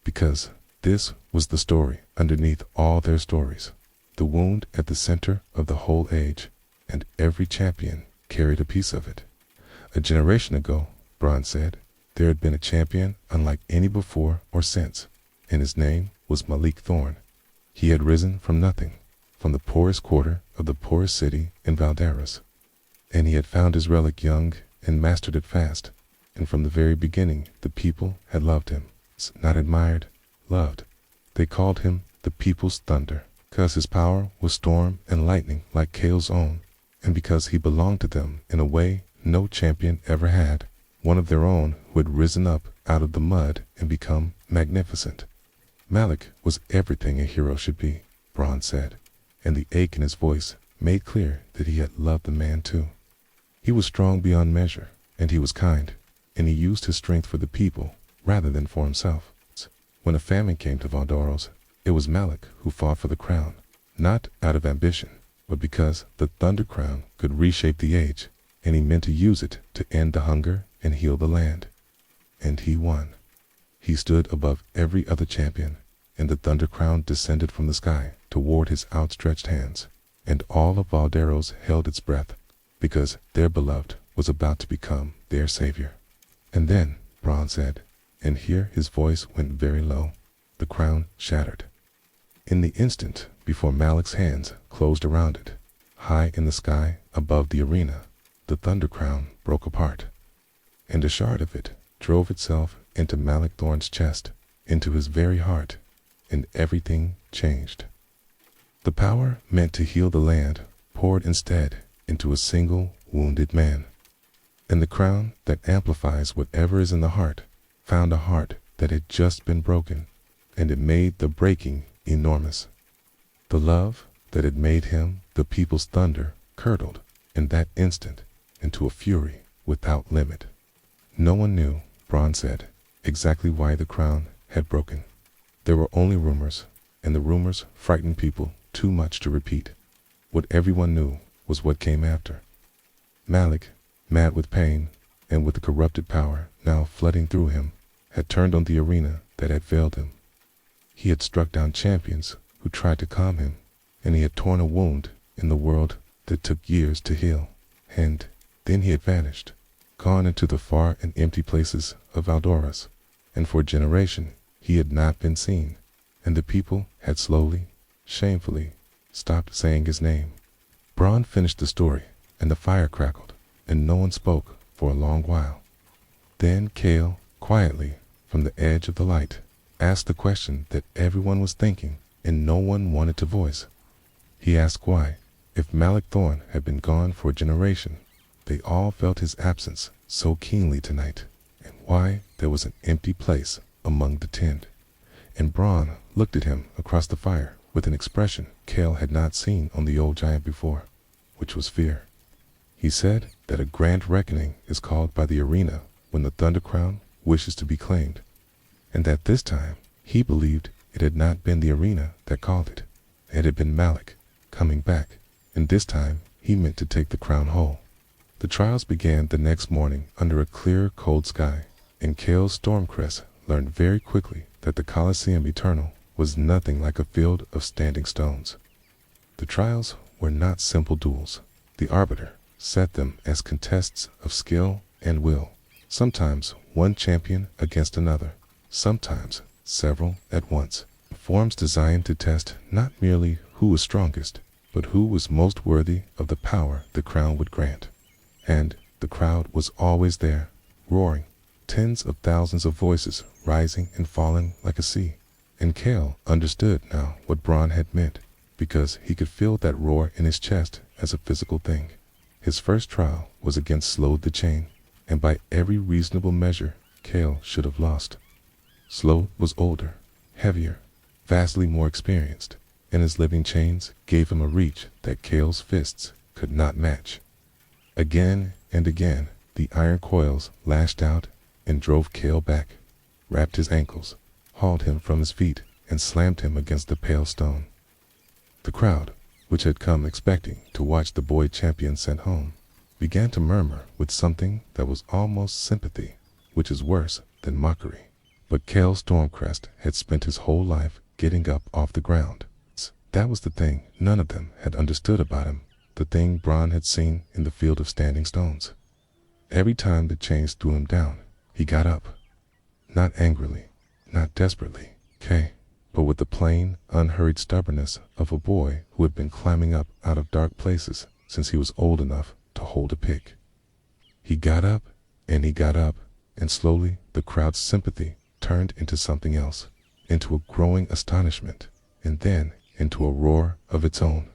because this was the story underneath all their stories, the wound at the center of the whole age, and every champion carried a piece of it. A generation ago, Braun said, there had been a champion unlike any before or since, and his name was Malik Thorn. He had risen from nothing, from the poorest quarter of the poorest city in Valderas, and he had found his relic young and mastered it fast, and from the very beginning the people had loved him, not admired, loved. They called him the People's Thunder, because his power was storm and lightning like Kale's own, and because he belonged to them in a way no champion ever had, one of their own who had risen up out of the mud and become magnificent. Malik was everything a hero should be, Braun said, and the ache in his voice made clear that he had loved the man too. He was strong beyond measure, and he was kind, and he used his strength for the people rather than for himself. When a famine came to Valdoros, it was Malik who fought for the crown, not out of ambition, but because the Thunder Crown could reshape the age, and he meant to use it to end the hunger and heal the land. And he won. He stood above every other champion, and the Thunder Crown descended from the sky toward his outstretched hands, and all of Valderos held its breath, because their beloved was about to become their savior. And then, Braun said, and here his voice went very low, the crown shattered. In the instant before Malik's hands closed around it, high in the sky above the arena, the Thunder Crown broke apart, and a shard of it drove itself into Malik Thorn's chest, into his very heart, and everything changed. The power meant to heal the land poured instead into a single wounded man, and the crown that amplifies whatever is in the heart found a heart that had just been broken, and it made the breaking enormous. The love that had made him the people's thunder curdled in that instant into a fury without limit. No one knew, Braun said, exactly why the crown had broken. There were only rumors, and the rumors frightened people too much to repeat. What everyone knew was what came after. Malik, mad with pain and with the corrupted power now flooding through him, had turned on the arena that had failed him. He had struck down champions who tried to calm him, and he had torn a wound in the world that took years to heal. And then he had vanished, gone into the far and empty places of Valdoras, and for a generation he had not been seen, and the people had slowly, shamefully, stopped saying his name. Braun finished the story, and the fire crackled, and no one spoke for a long while. Then Kale, quietly, from the edge of the light, asked the question that everyone was thinking and no one wanted to voice. He asked why, if Malik Thorn had been gone for a generation, they all felt his absence so keenly tonight, and why there was an empty place among the tent. And Braun looked at him across the fire with an expression Kale had not seen on the old giant before, which was fear. He said that a grand reckoning is called by the arena when the Thunder Crown wishes to be claimed, and that this time he believed it had not been the arena that called it. It had been Malik coming back, and this time he meant to take the crown whole. The trials began the next morning under a clear, cold sky, and Kale's Stormcrest learned very quickly that the Colosseum Eternal was nothing like a field of standing stones. The trials were not simple duels. The arbiter set them as contests of skill and will, sometimes one champion against another, sometimes several at once. Forms designed to test not merely who was strongest, but who was most worthy of the power the crown would grant. And the crowd was always there, roaring, tens of thousands of voices rising and falling like a sea. And Kale understood now what Bron had meant, because he could feel that roar in his chest as a physical thing. His first trial was against Slode the Chain, and by every reasonable measure, Kale should have lost. Slode was older, heavier, vastly more experienced, and his living chains gave him a reach that Kale's fists could not match. Again and again, the iron coils lashed out and drove Kale back, wrapped his ankles, hauled him from his feet, and slammed him against the pale stone. The crowd, which had come expecting to watch the boy champion sent home, began to murmur with something that was almost sympathy, which is worse than mockery. But Kale Stormcrest had spent his whole life getting up off the ground. That was the thing none of them had understood about him, the thing Bron had seen in the field of standing stones. Every time the chains threw him down, he got up. Not angrily, not desperately, but with the plain, unhurried stubbornness of a boy who had been climbing up out of dark places since he was old enough to hold a pick. He got up, and slowly the crowd's sympathy turned into something else, into a growing astonishment, and then into a roar of its own.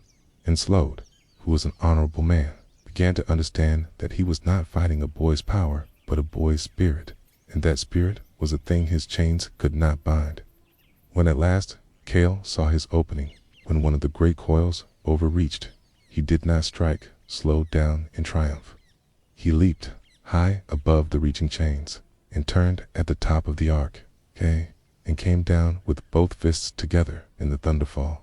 And Slode, who was an honorable man, began to understand that he was not fighting a boy's power, but a boy's spirit, and that spirit was a thing his chains could not bind. When at last Kale saw his opening, when one of the great coils overreached, he did not strike Slode down in triumph. He leaped high above the reaching chains, and turned at the top of the arc, and came down with both fists together in the thunderfall,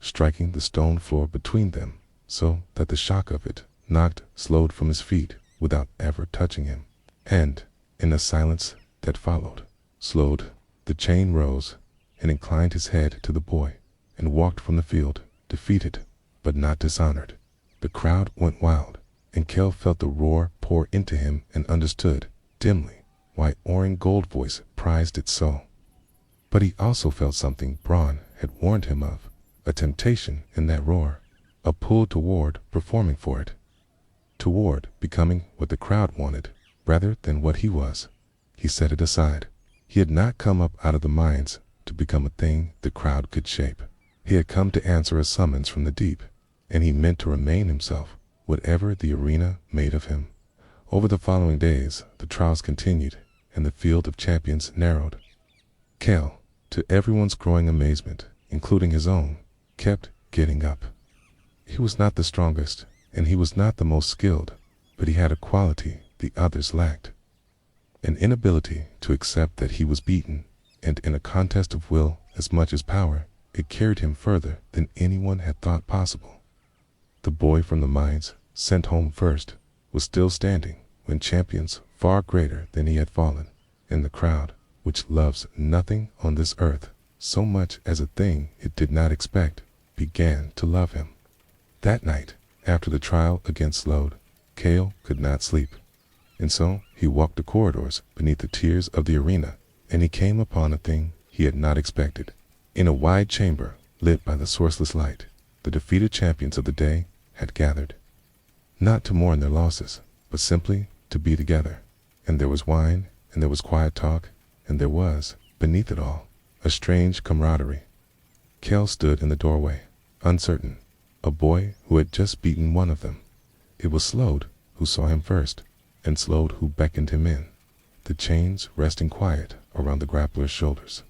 striking the stone floor between them, so that the shock of it knocked Slode from his feet without ever touching him. And, in the silence that followed, Slode, the chain rose, and inclined his head to the boy, and walked from the field, defeated, but not dishonored. The crowd went wild, and Kale felt the roar pour into him and understood, dimly, why Orin Goldvoice prized it so. But he also felt something Bron had warned him of, a temptation in that roar, a pull toward performing for it, toward becoming what the crowd wanted, rather than what he was. He set it aside. He had not come up out of the mines to become a thing the crowd could shape. He had come to answer a summons from the deep, and he meant to remain himself, whatever the arena made of him. Over the following days, the trials continued, and the field of champions narrowed. Kale, to everyone's growing amazement, including his own, kept getting up. He was not the strongest, and he was not the most skilled, but he had a quality the others lacked. An inability to accept that he was beaten, and in a contest of will as much as power, it carried him further than anyone had thought possible. The boy from the mines, sent home first, was still standing when champions far greater than he had fallen, and the crowd, which loves nothing on this earth so much as a thing it did not expect, began to love him. That night, after the trial against Slode, Kale could not sleep, and so he walked the corridors beneath the tiers of the arena, and he came upon a thing he had not expected. In a wide chamber lit by the sourceless light, the defeated champions of the day had gathered, not to mourn their losses, but simply to be together. And there was wine, and there was quiet talk, and there was, beneath it all, a strange camaraderie. Kale stood in the doorway, uncertain, a boy who had just beaten one of them. It was Slode who saw him first, and Slode who beckoned him in, the chains resting quiet around the grappler's shoulders.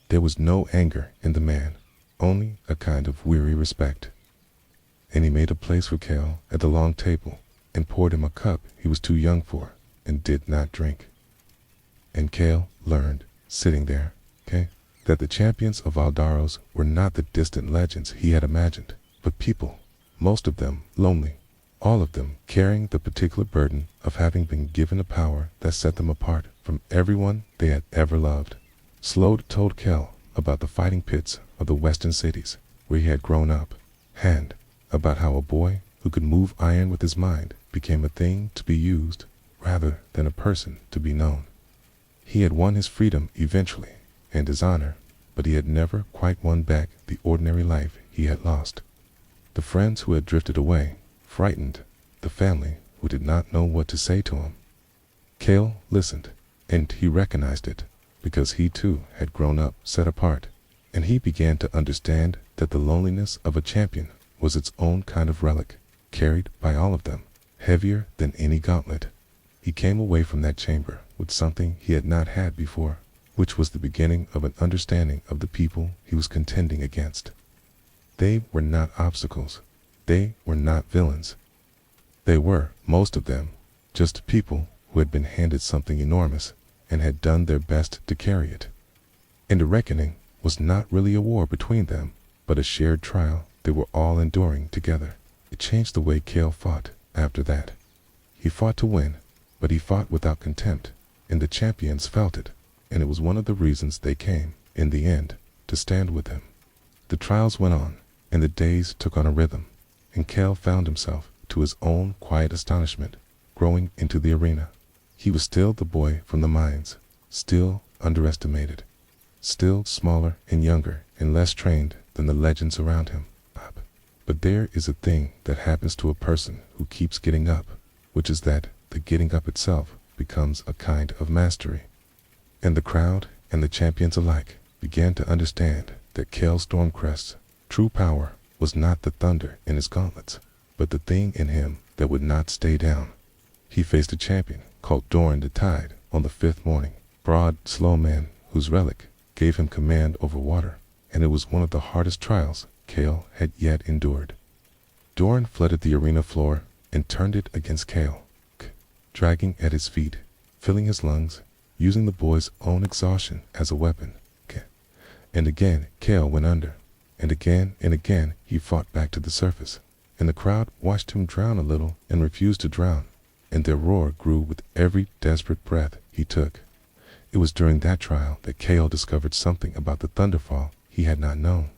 There was no anger in the man, only a kind of weary respect. And he made a place for Kale at the long table, and poured him a cup he was too young for, and did not drink. And Kale learned, sitting there, that the champions of Aldaros were not the distant legends he had imagined, but people, most of them lonely, all of them carrying the particular burden of having been given a power that set them apart from everyone they had ever loved. Slode told Kale about the fighting pits of the western cities where he had grown up, and about how a boy who could move iron with his mind became a thing to be used rather than a person to be known. He had won his freedom eventually, and his honor, but he had never quite won back the ordinary life he had lost. The friends who had drifted away, frightened, the family who did not know what to say to him. Kale listened, and he recognized it, because he too had grown up set apart, and he began to understand that the loneliness of a champion was its own kind of relic, carried by all of them, heavier than any gauntlet. He came away from that chamber with something he had not had before, which was the beginning of an understanding of the people he was contending against. They were not obstacles. They were not villains. They were, most of them, just people who had been handed something enormous and had done their best to carry it. And the reckoning was not really a war between them, but a shared trial they were all enduring together. It changed the way Kale fought after that. He fought to win, but he fought without contempt, and the champions felt it, and it was one of the reasons they came, in the end, to stand with him. The trials went on, and the days took on a rhythm, and Kale found himself, to his own quiet astonishment, growing into the arena. He was still the boy from the mines, still underestimated, still smaller and younger and less trained than the legends around him. But there is a thing that happens to a person who keeps getting up, which is that the getting up itself becomes a kind of mastery. And the crowd and the champions alike began to understand that Kale Stormcrest's true power was not the thunder in his gauntlets, but the thing in him that would not stay down. He faced a champion called Doran the Tide on the 5th morning, broad, slow man whose relic gave him command over water, and it was one of the hardest trials Kale had yet endured. Doran flooded the arena floor and turned it against Kale, dragging at his feet, filling his lungs, using the boy's own exhaustion as a weapon. And again Kale went under, and again he fought back to the surface, and the crowd watched him drown a little and refused to drown, and their roar grew with every desperate breath he took. It was during that trial that Kale discovered something about the thunderfall he had not known.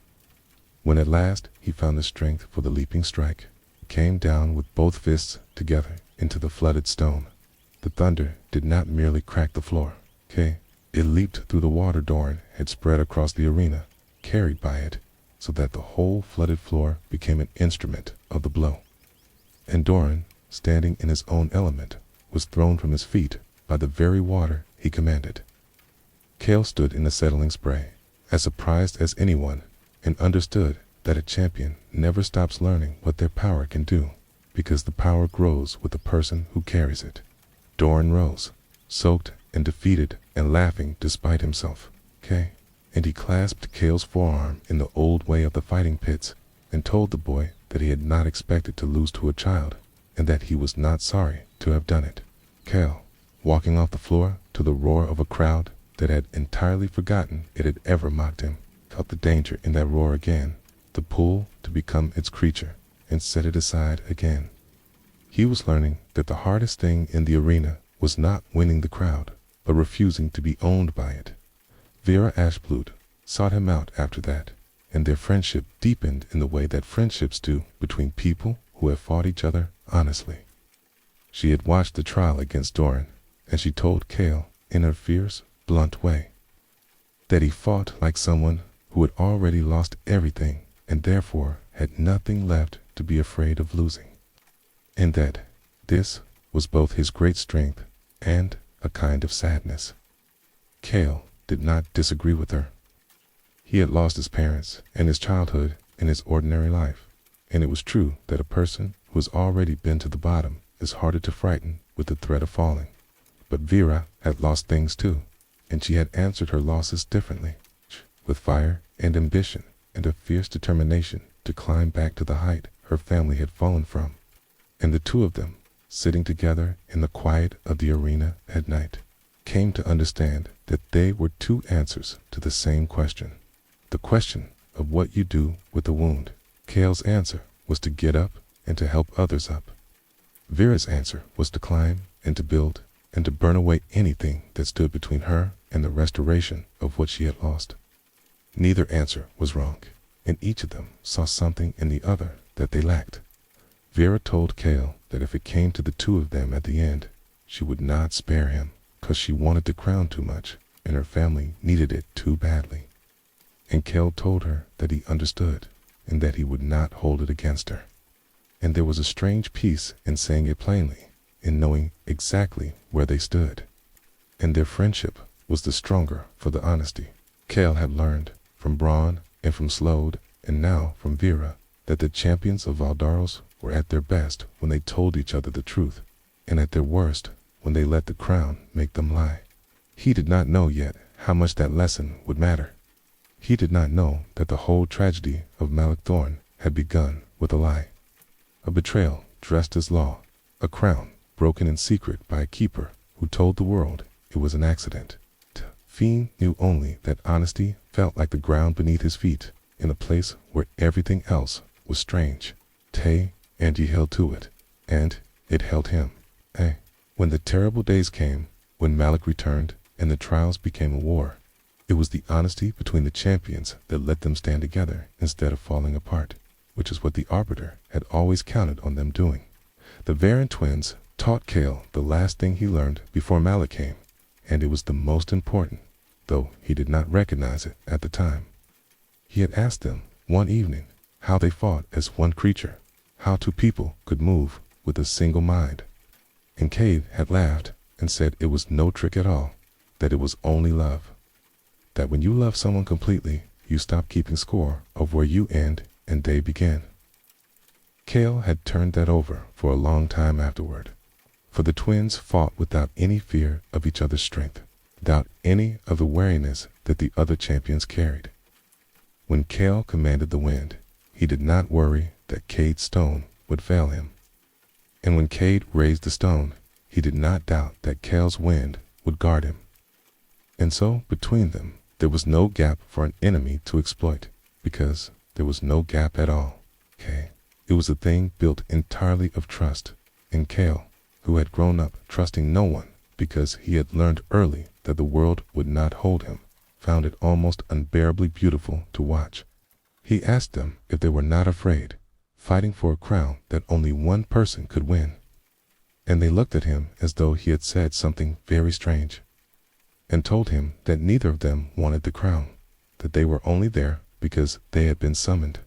When at last he found the strength for the leaping strike, he came down with both fists together into the flooded stone. The thunder did not merely crack the floor, it leaped through the water Doran had spread across the arena, carried by it, so that the whole flooded floor became an instrument of the blow. And Doran, standing in his own element, was thrown from his feet by the very water he commanded. Kale stood in the settling spray, as surprised as anyone, and understood that a champion never stops learning what their power can do, because the power grows with the person who carries it. Doran rose, soaked and defeated and laughing despite himself, and he clasped Kale's forearm in the old way of the fighting pits and told the boy that he had not expected to lose to a child, and that he was not sorry to have done it. Kale, walking off the floor to the roar of a crowd that had entirely forgotten it had ever mocked him, felt the danger in that roar again, the pull to become its creature, and set it aside again. He was learning that the hardest thing in the arena was not winning the crowd, but refusing to be owned by it. Vera Ashblood sought him out after that, and their friendship deepened in the way that friendships do between people who have fought each other honestly. She had watched the trial against Doran, and she told Kale, in her fierce, blunt way, that he fought like someone who had already lost everything and therefore had nothing left to be afraid of losing, and that this was both his great strength and a kind of sadness. Kale did not disagree with her. He had lost his parents and his childhood in his ordinary life, and it was true that a person who has already been to the bottom is harder to frighten with the threat of falling. But Vera had lost things too, and she had answered her losses differently, with fire and ambition and a fierce determination to climb back to the height her family had fallen from. And the two of them, sitting together in the quiet of the arena at night, came to understand that they were two answers to the same question, the question of what you do with the wound. Kale's answer was to get up and to help others up. Vera's answer was to climb and to build and to burn away anything that stood between her and the restoration of what she had lost. Neither answer was wrong, and each of them saw something in the other that they lacked. Vera told Kale that if it came to the two of them at the end, she would not spare him, because she wanted the crown too much, and her family needed it too badly. And Kale told her that he understood, and that he would not hold it against her. And there was a strange peace in saying it plainly, in knowing exactly where they stood. And their friendship was the stronger for the honesty. Kale had learned from Braun and from Slode, and now from Vera, that the champions of Valdaros were at their best when they told each other the truth, and at their worst when they let the crown make them lie. He did not know yet how much that lesson would matter. He did not know that the whole tragedy of Malik Thorn had begun with a lie. A betrayal dressed as law, a crown broken in secret by a keeper who told the world it was an accident. Fiend knew only that honesty felt like the ground beneath his feet, in a place where everything else was strange. And he held to it, and it held him. When the terrible days came, when Malik returned and the trials became a war, it was the honesty between the champions that let them stand together instead of falling apart, which is what the Arbiter had always counted on them doing. The Varen twins taught Kale the last thing he learned before Malik came, and it was the most important, though he did not recognize it at the time. He had asked them one evening how they fought as one creature, how two people could move with a single mind. And Cade had laughed and said it was no trick at all, that it was only love. That when you love someone completely, you stop keeping score of where you end and they begin. Kale had turned that over for a long time afterward, for the twins fought without any fear of each other's strength, without any of the wariness that the other champions carried. When Kale commanded the wind, he did not worry that Cade's stone would fail him. And when Cade raised the stone, he did not doubt that Kale's wind would guard him. And so between them, there was no gap for an enemy to exploit, because there was no gap at all. It was a thing built entirely of trust, and Kale, who had grown up trusting no one because he had learned early that the world would not hold him, found it almost unbearably beautiful to watch. He asked them if they were not afraid, fighting for a crown that only one person could win. And they looked at him as though he had said something very strange, and told him that neither of them wanted the crown, that they were only there because they had been summoned,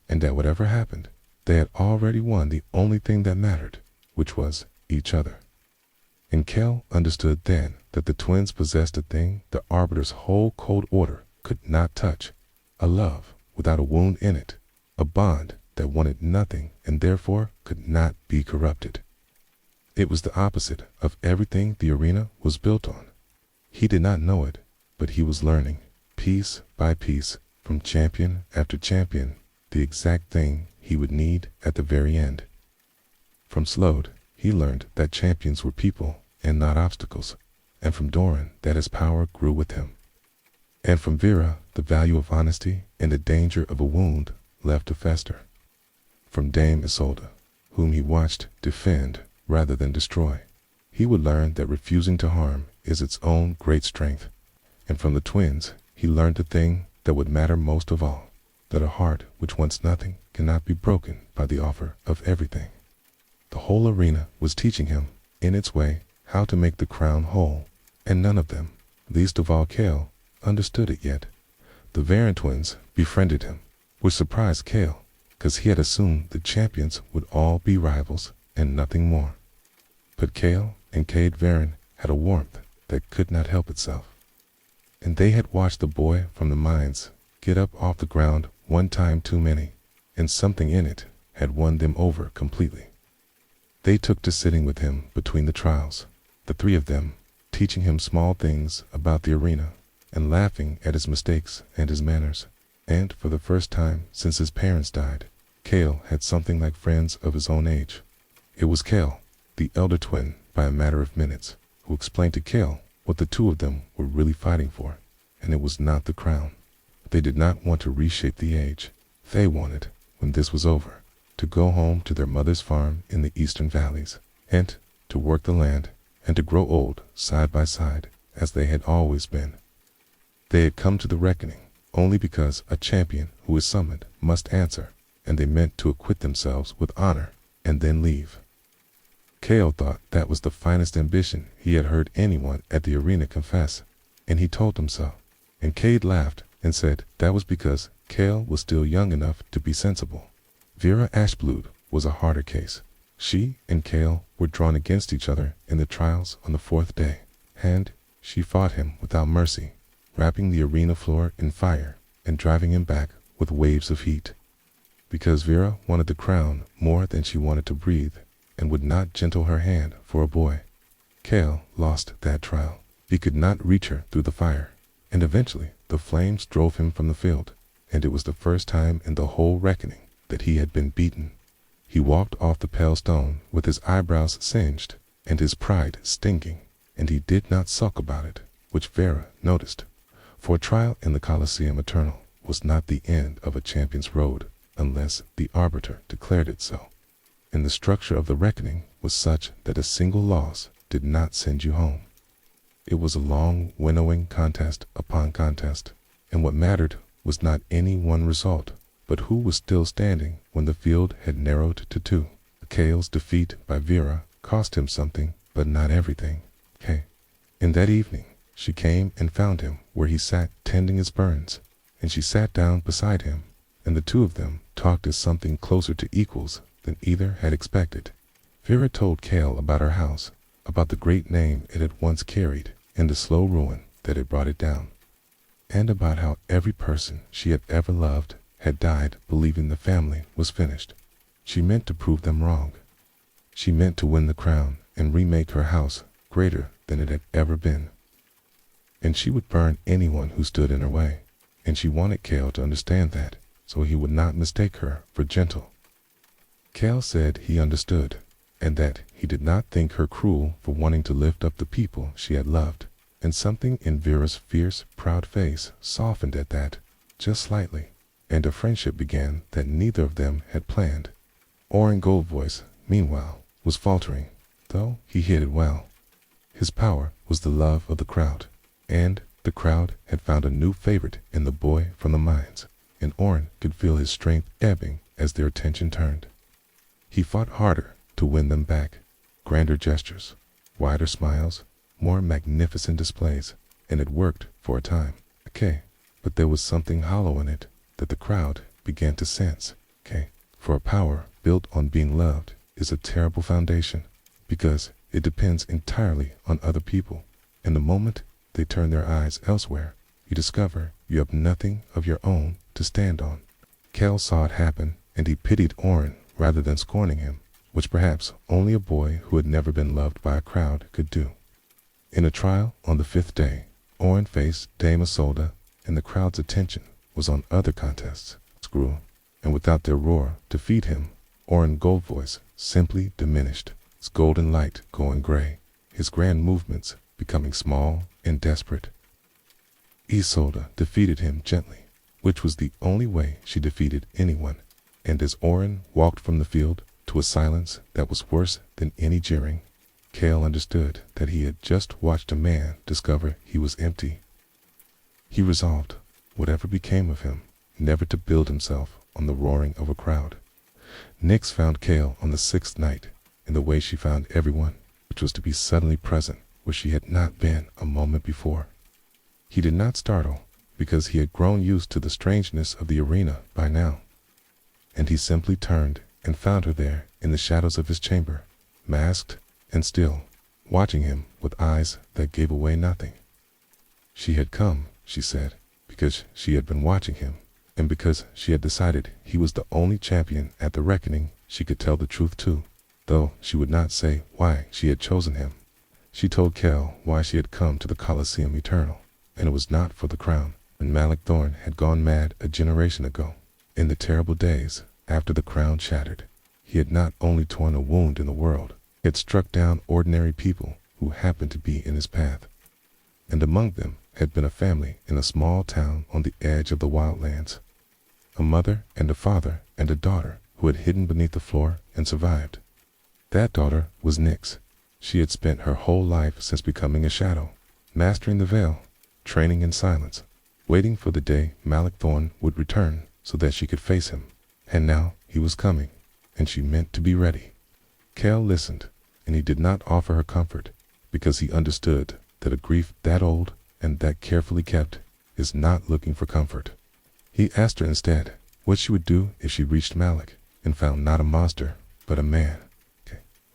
and that whatever happened, they had already won the only thing that mattered, which was each other. And Kale understood then that the twins possessed a thing the Arbiter's whole cold order could not touch, a love without a wound in it, a bond that wanted nothing and therefore could not be corrupted. It was the opposite of everything the arena was built on. He did not know it, but he was learning, piece by piece, from champion after champion, the exact thing he would need at the very end. From Slode, he learned that champions were people and not obstacles, and from Doran that his power grew with him. And from Vera, the value of honesty and the danger of a wound left to fester. From Dame Isolde, whom he watched defend rather than destroy, he would learn that refusing to harm is its own great strength. And from the twins, he learned the thing that would matter most of all, that a heart which wants nothing cannot be broken by the offer of everything. The whole arena was teaching him, in its way, how to make the crown whole, and none of them, least of all Kale, understood it yet. The Varen twins befriended him, which surprised Kale, because he had assumed the champions would all be rivals and nothing more. But Kale and Cade Varen had a warmth that could not help itself, and they had watched the boy from the mines get up off the ground one time too many, and something in it had won them over completely. They took to sitting with him between the trials, the three of them, teaching him small things about the arena, and laughing at his mistakes and his manners. And for the first time since his parents died, Kale had something like friends of his own age. It was Kale, the elder twin by a matter of minutes, who explained to Kale what the two of them were really fighting for, and it was not the crown. They did not want to reshape the age. They wanted, when this was over, to go home to their mother's farm in the eastern valleys, and to work the land, and to grow old side by side as they had always been. They had come to the reckoning only because a champion who is summoned must answer, and they meant to acquit themselves with honor and then leave. Kale thought that was the finest ambition he had heard anyone at the arena confess, and he told them so. And Cade laughed and said that was because Kale was still young enough to be sensible. Vera Ashblood was a harder case. She and Kale were drawn against each other in the trials on the fourth day, and she fought him without mercy, wrapping the arena floor in fire and driving him back with waves of heat. Because Vera wanted the crown more than she wanted to breathe and would not gentle her hand for a boy, Kale lost that trial. He could not reach her through the fire, and eventually the flames drove him from the field, and it was the first time in the whole reckoning that he had been beaten. He walked off the pale stone with his eyebrows singed and his pride stinging, and he did not sulk about it, which Vera noticed, for a trial in the Colosseum Eternal was not the end of a champion's road unless the arbiter declared it so. And the structure of the reckoning was such that a single loss did not send you home. It was a long, winnowing contest upon contest, and what mattered was not any one result, but who was still standing when the field had narrowed to two. Kale's defeat by Vera cost him something, but not everything. And that evening, she came and found him where he sat tending his burns, and she sat down beside him, and the two of them talked as something closer to equals than either had expected. Vera told Kale about her house, about the great name it had once carried and the slow ruin that had brought it down, and about how every person she had ever loved had died believing the family was finished. She meant to prove them wrong. She meant to win the crown and remake her house greater than it had ever been. And she would burn anyone who stood in her way, and she wanted Kale to understand that, so he would not mistake her for gentle. Kale said he understood, and that he did not think her cruel for wanting to lift up the people she had loved, and something in Vera's fierce, proud face softened at that, just slightly, and a friendship began that neither of them had planned. Oren Goldvoice, meanwhile, was faltering, though he hid it well. His power was the love of the crowd, and the crowd had found a new favorite in the boy from the mines, and Oren could feel his strength ebbing as their attention turned. He fought harder to win them back, grander gestures, wider smiles, more magnificent displays, and it worked for a time. But there was something hollow in it that the crowd began to sense. For a power built on being loved is a terrible foundation, because it depends entirely on other people, and the moment they turn their eyes elsewhere, you discover you have nothing of your own to stand on. Kale saw it happen, and he pitied Oren rather than scorning him, which perhaps only a boy who had never been loved by a crowd could do. In a trial on the fifth day, Oren faced Dame Isolde, and the crowd's attention was on other contests. Screw, and without their roar to feed him, Oren Goldvoice simply diminished, his golden light going gray, his grand movements becoming small and desperate. Isolde defeated him gently, which was the only way she defeated anyone, and as Oren walked from the field to a silence that was worse than any jeering, Kale understood that he had just watched a man discover he was empty. He resolved, whatever became of him, never to build himself on the roaring of a crowd. Nyx found Kale on the sixth night in the way she found everyone, which was to be suddenly present where she had not been a moment before. He did not startle, because he had grown used to the strangeness of the arena by now, and he simply turned and found her there in the shadows of his chamber, masked and still, watching him with eyes that gave away nothing. She had come, she said, because she had been watching him, and because she had decided he was the only champion at the reckoning she could tell the truth to, though she would not say why she had chosen him. She told Kale why she had come to the Colosseum Eternal, and it was not for the crown. When Malik Thorn had gone mad a generation ago, in the terrible days after the crown shattered, he had not only torn a wound in the world, he had struck down ordinary people who happened to be in his path. And among them had been a family in a small town on the edge of the wildlands, a mother and a father and a daughter who had hidden beneath the floor and survived. That daughter was Nyx. She had spent her whole life since becoming a shadow, mastering the veil, training in silence, waiting for the day Malik Thorn would return so that she could face him. And now he was coming, and she meant to be ready. Kale listened, and he did not offer her comfort, because he understood that a grief that old and that carefully kept is not looking for comfort. He asked her instead what she would do if she reached Malik and found not a monster, but a man.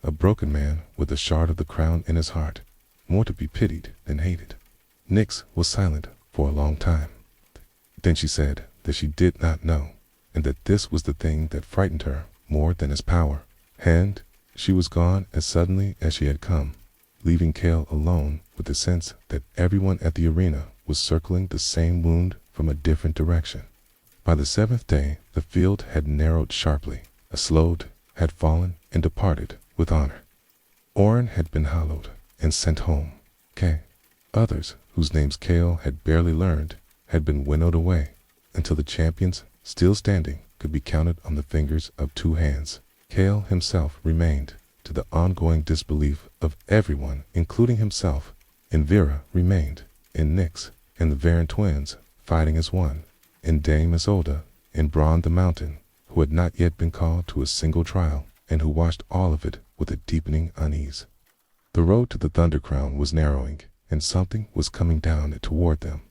a broken man with a shard of the crown in his heart, more to be pitied than hated. Nyx was silent for a long time. Then she said that she did not know, and that this was the thing that frightened her more than his power. And she was gone as suddenly as she had come, leaving Kale alone with the sense that everyone at the arena was circling the same wound from a different direction. By the seventh day, the field had narrowed sharply. A Slode had fallen and departed with honor. Orin had been hollowed and sent home. Others, whose names Kale had barely learned, had been winnowed away until the champions still standing could be counted on the fingers of two hands. Kale himself remained, to the ongoing disbelief of everyone, including himself, and Vera remained, and Nyx and the Varen twins fighting as one, and Dame Isolde and Braun the Mountain, who had not yet been called to a single trial, and who watched all of it with a deepening unease. The road to the Thunder Crown was narrowing, and something was coming down it toward them.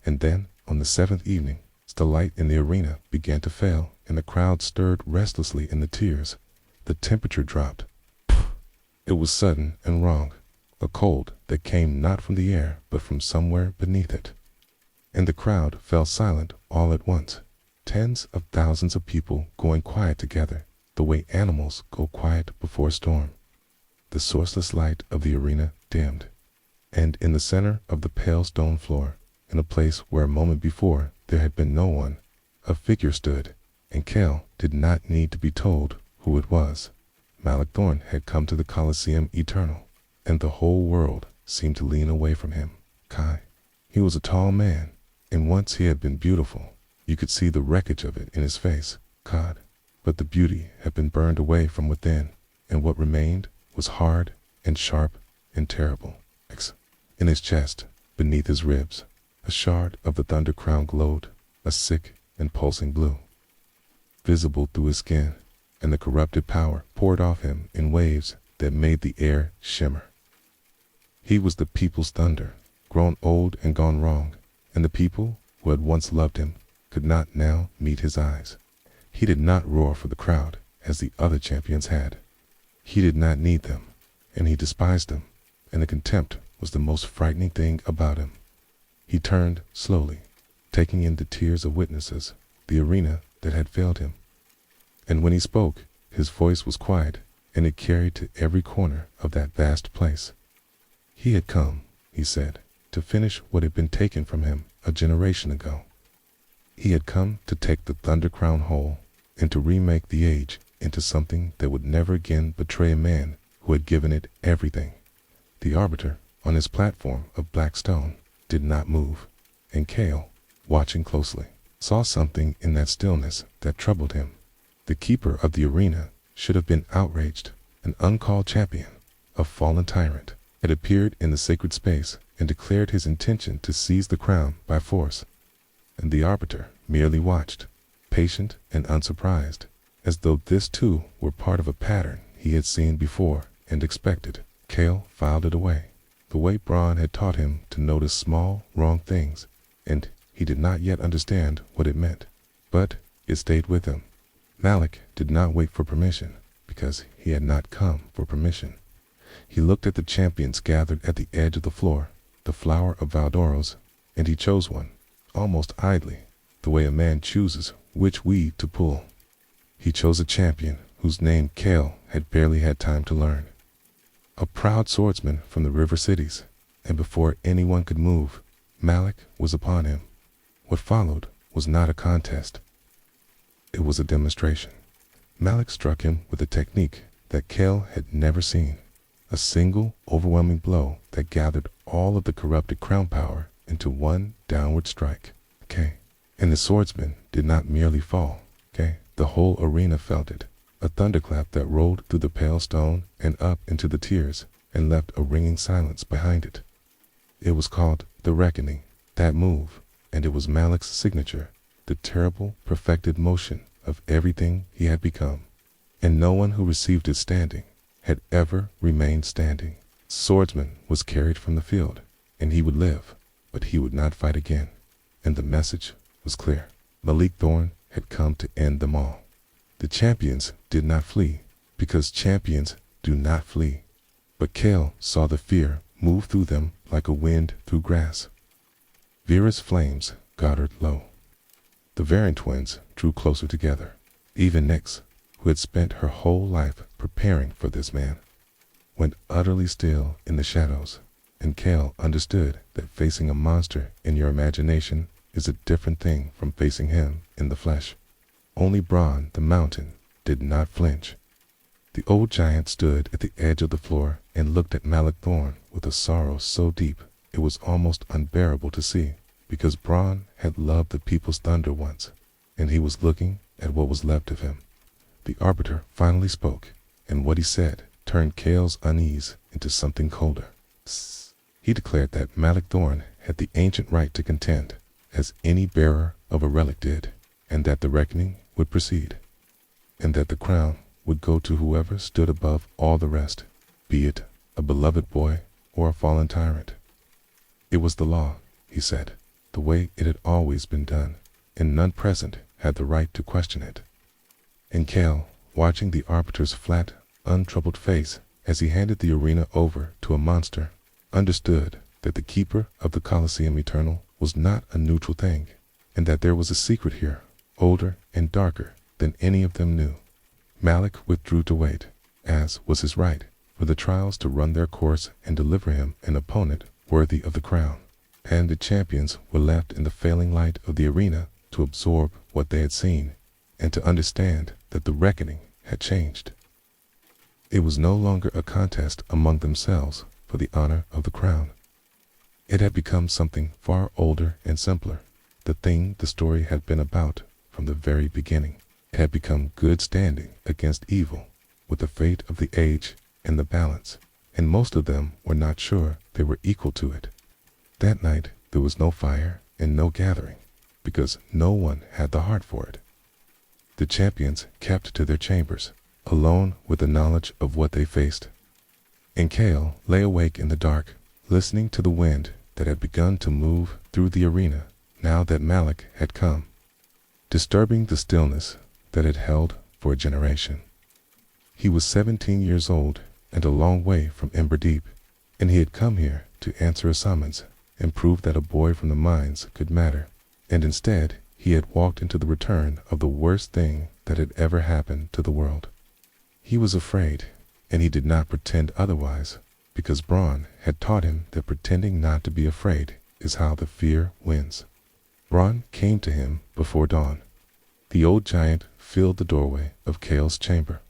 And then, on the seventh evening, the light in the arena began to fail, and the crowd stirred restlessly in the tears. The temperature dropped. It was sudden and wrong, a cold that came not from the air but from somewhere beneath it. And the crowd fell silent all at once, tens of thousands of people going quiet together, the way animals go quiet before a storm. The sourceless light of the arena dimmed, and in the center of the pale stone floor, in a place where a moment before there had been no one, a figure stood, and Kale did not need to be told who it was. Malak Thorn had come to the Colosseum Eternal, and the whole world seemed to lean away from him. He was a tall man, and once he had been beautiful. You could see the wreckage of it in his face, but the beauty had been burned away from within, and what remained was hard and sharp and terrible. In his chest, beneath his ribs, a shard of the Thunder Crown glowed, a sick and pulsing blue, visible through his skin, and the corrupted power poured off him in waves that made the air shimmer. He was the people's thunder, grown old and gone wrong, and the people who had once loved him could not now meet his eyes. He did not roar for the crowd as the other champions had. He did not need them, and he despised them, and the contempt was the most frightening thing about him. He turned slowly, taking in the tears of witnesses, the arena that had failed him. And when he spoke, his voice was quiet, and it carried to every corner of that vast place. He had come, he said, to finish what had been taken from him a generation ago. He had come to take the Thunder Crown whole, and to remake the age into something that would never again betray a man who had given it everything. The Arbiter, on his platform of black stone, did not move, and Kale, watching closely, saw something in that stillness that troubled him. The keeper of the arena should have been outraged. An uncalled champion, a fallen tyrant, had appeared in the sacred space and declared his intention to seize the crown by force. And the Arbiter merely watched, patient and unsurprised, as though this too were part of a pattern he had seen before and expected. Kale filed it away, the way Braun had taught him to notice small, wrong things, and he did not yet understand what it meant. But it stayed with him. Malak did not wait for permission, because he had not come for permission. He looked at the champions gathered at the edge of the floor, the flower of Valdoros, and he chose one, almost idly, the way a man chooses which weed to pull. He chose a champion whose name Kale had barely had time to learn. A proud swordsman from the river cities, and before anyone could move, Malak was upon him. What followed was not a contest. It was a demonstration. Malak struck him with a technique that Kale had never seen, a single overwhelming blow that gathered all of the corrupted crown power into one downward strike. And the swordsman did not merely fall. The whole arena felt it, a thunderclap that rolled through the pale stone and up into the tears and left a ringing silence behind it. It was called the Reckoning, that move, and it was Malak's signature, the terrible, perfected motion of everything he had become. And no one who received it standing had ever remained standing. Swordsman was carried from the field, and he would live, but he would not fight again. And the message was clear. Malak Thorn had come to end them all. The champions did not flee, because champions "Do not flee." But Kale saw the fear move through them like a wind through grass. Vera's flames guttered low. The Varian twins drew closer together. Even Nyx, who had spent her whole life preparing for this man, went utterly still in the shadows, and Kale understood that facing a monster in your imagination is a different thing from facing him in the flesh. Only Bronn the mountain did not flinch. The old giant stood at the edge of the floor and looked at Malak Thorn with a sorrow so deep it was almost unbearable to see, because Bronn had loved the people's thunder once, and he was looking at what was left of him. The Arbiter finally spoke, and what he said turned Kale's unease into something colder. He declared that Malak Thorn had the ancient right to contend, as any bearer of a relic did, and that the reckoning would proceed, and that the crown would go to whoever stood above all the rest, be it a beloved boy or a fallen tyrant. It was the law, he said, the way it had always been done, and none present had the right to question it. And Kale, watching the Arbiter's flat, untroubled face as he handed the arena over to a monster, understood that the keeper of the Colosseum Eternal was not a neutral thing, and that there was a secret here, older and darker than any of them knew. Malak withdrew to wait, as was his right, for the trials to run their course and deliver him an opponent worthy of the crown, and the champions were left in the failing light of the arena to absorb what they had seen, and to understand that the reckoning had changed. It was no longer a contest among themselves for the honor of the crown. It had become something far older and simpler, the thing the story had been about from the very beginning. It had become good standing against evil, with the fate of the age in the balance, and most of them were not sure they were equal to it. That night there was no fire and no gathering, because no one had the heart for it. The champions kept to their chambers, alone with the knowledge of what they faced. And Kale lay awake in the dark, listening to the wind that had begun to move through the arena now that Malak had come, disturbing the stillness that had held for a generation. He was 17 years old and a long way from Ember Deep, and he had come here to answer a summons and prove that a boy from the mines could matter, and instead he had walked into the return of the worst thing that had ever happened to the world. He was afraid, and he did not pretend otherwise, because Bronn had taught him that pretending not to be afraid is how the fear wins. Bronn came to him before dawn. The old giant filled the doorway of Kale's chamber,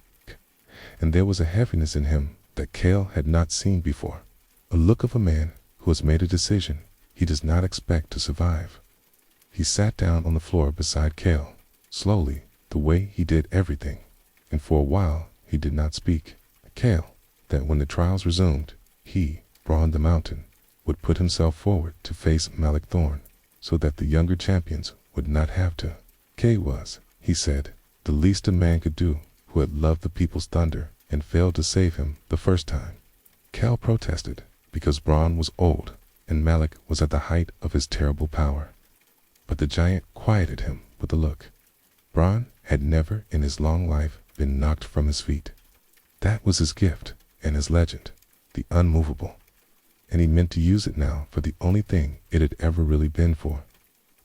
and there was a heaviness in him that Kale had not seen before, a look of a man who has made a decision he does not expect to survive. He sat down on the floor beside Kale, slowly, the way he did everything, and for a while he did not speak. Kale, that when the trials resumed, he, Bronn the Mountain, would put himself forward to face Malak Thorn, so that the younger champions would not have to. Kay was, he said, the least a man could do who had loved the people's thunder and failed to save him the first time. Kale protested because Bronn was old and Malak was at the height of his terrible power. But the giant quieted him with a look. Bronn had never in his long life been knocked from his feet. That was his gift and his legend, the unmovable. And he meant to use it now for the only thing it had ever really been for,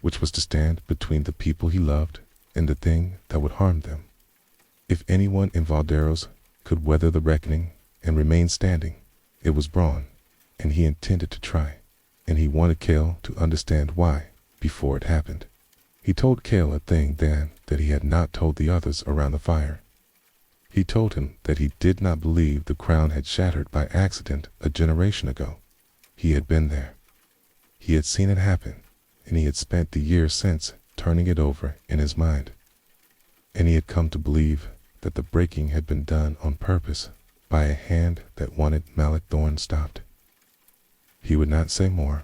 which was to stand between the people he loved and the thing that would harm them. If anyone in Valderos could weather the reckoning and remain standing, it was Bronn, and he intended to try, and he wanted Kale to understand why before it happened. He told Kale a thing then that he had not told the others around the fire. He told him that he did not believe the crown had shattered by accident a generation ago. He had been there. He had seen it happen, and he had spent the years since turning it over in his mind. And he had come to believe that the breaking had been done on purpose by a hand that wanted Malak Thorn stopped. He would not say more,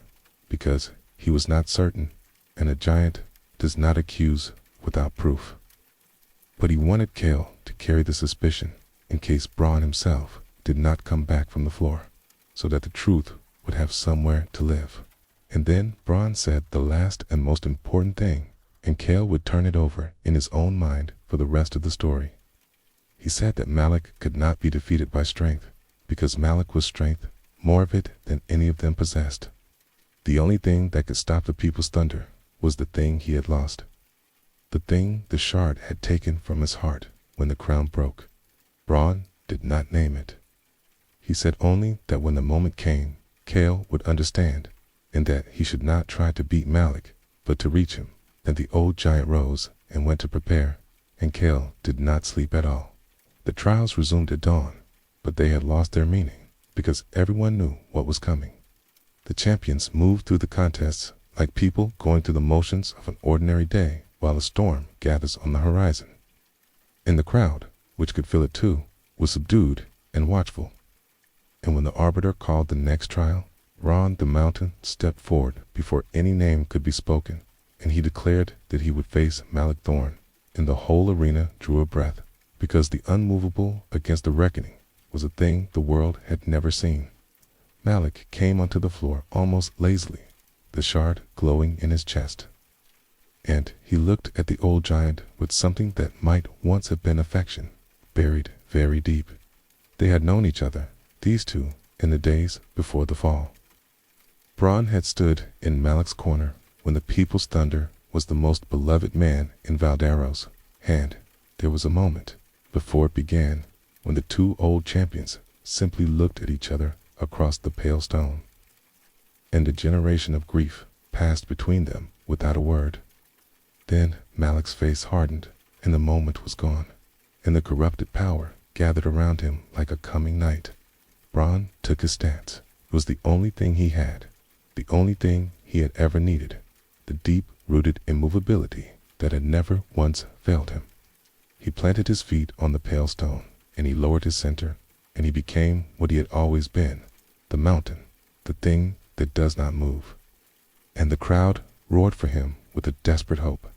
because he was not certain, and a giant does not accuse without proof. But he wanted Kale to carry the suspicion in case Bronn himself did not come back from the floor, so that the truth would have somewhere to live. And then Bronn said the last and most important thing, and Kale would turn it over in his own mind for the rest of the story. He said that Malik could not be defeated by strength, because Malik was strength, more of it than any of them possessed. The only thing that could stop the people's thunder was the thing he had lost. The thing the shard had taken from his heart when the crown broke. Braun did not name it. He said only that when the moment came, Kale would understand, and that he should not try to beat Malik, but to reach him. Then the old giant rose and went to prepare, and Kale did not sleep at all. The trials resumed at dawn, but they had lost their meaning, because everyone knew what was coming. The champions moved through the contests like people going through the motions of an ordinary day while a storm gathers on the horizon. And the crowd, which could feel it too, was subdued and watchful. And when the arbiter called the next trial, Ron the Mountain stepped forward before any name could be spoken, and he declared that he would face Malik Thorn, and the whole arena drew a breath, because the unmovable against the reckoning was a thing the world had never seen. Malik came onto the floor almost lazily, the shard glowing in his chest. And he looked at the old giant with something that might once have been affection, buried very deep. They had known each other, these two, in the days before the fall. Braun had stood in Malik's corner when the people's thunder was the most beloved man in Valdaro's hand. There was a moment, before it began, when the two old champions simply looked at each other across the pale stone. And a generation of grief passed between them without a word. Then Malik's face hardened, and the moment was gone, and the corrupted power gathered around him like a coming night. Braun took his stance. It was the only thing he had, the only thing he had ever needed, the deep-rooted immovability that had never once failed him. He planted his feet on the pale stone, and he lowered his center, and he became what he had always been, the mountain, the thing that does not move. And the crowd roared for him with a desperate hope.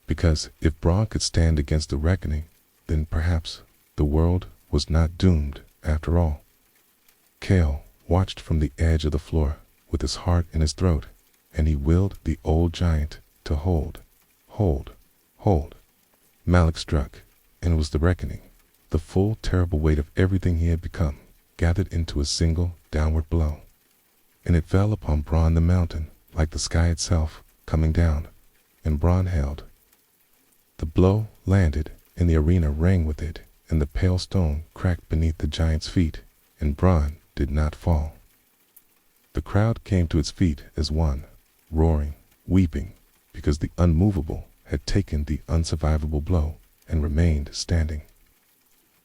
Because if Braun could stand against the reckoning, then perhaps the world was not doomed after all. Kale watched from the edge of the floor with his heart in his throat, and he willed the old giant to hold. Malik struck, and it was the reckoning. The full terrible weight of everything he had become gathered into a single downward blow. And it fell upon Braun the Mountain like the sky itself coming down, and Braun held. The blow landed, and the arena rang with it, and the pale stone cracked beneath the giant's feet, and Braun did not fall. The crowd came to its feet as one, roaring, weeping, because the unmovable had taken the unsurvivable blow and remained standing.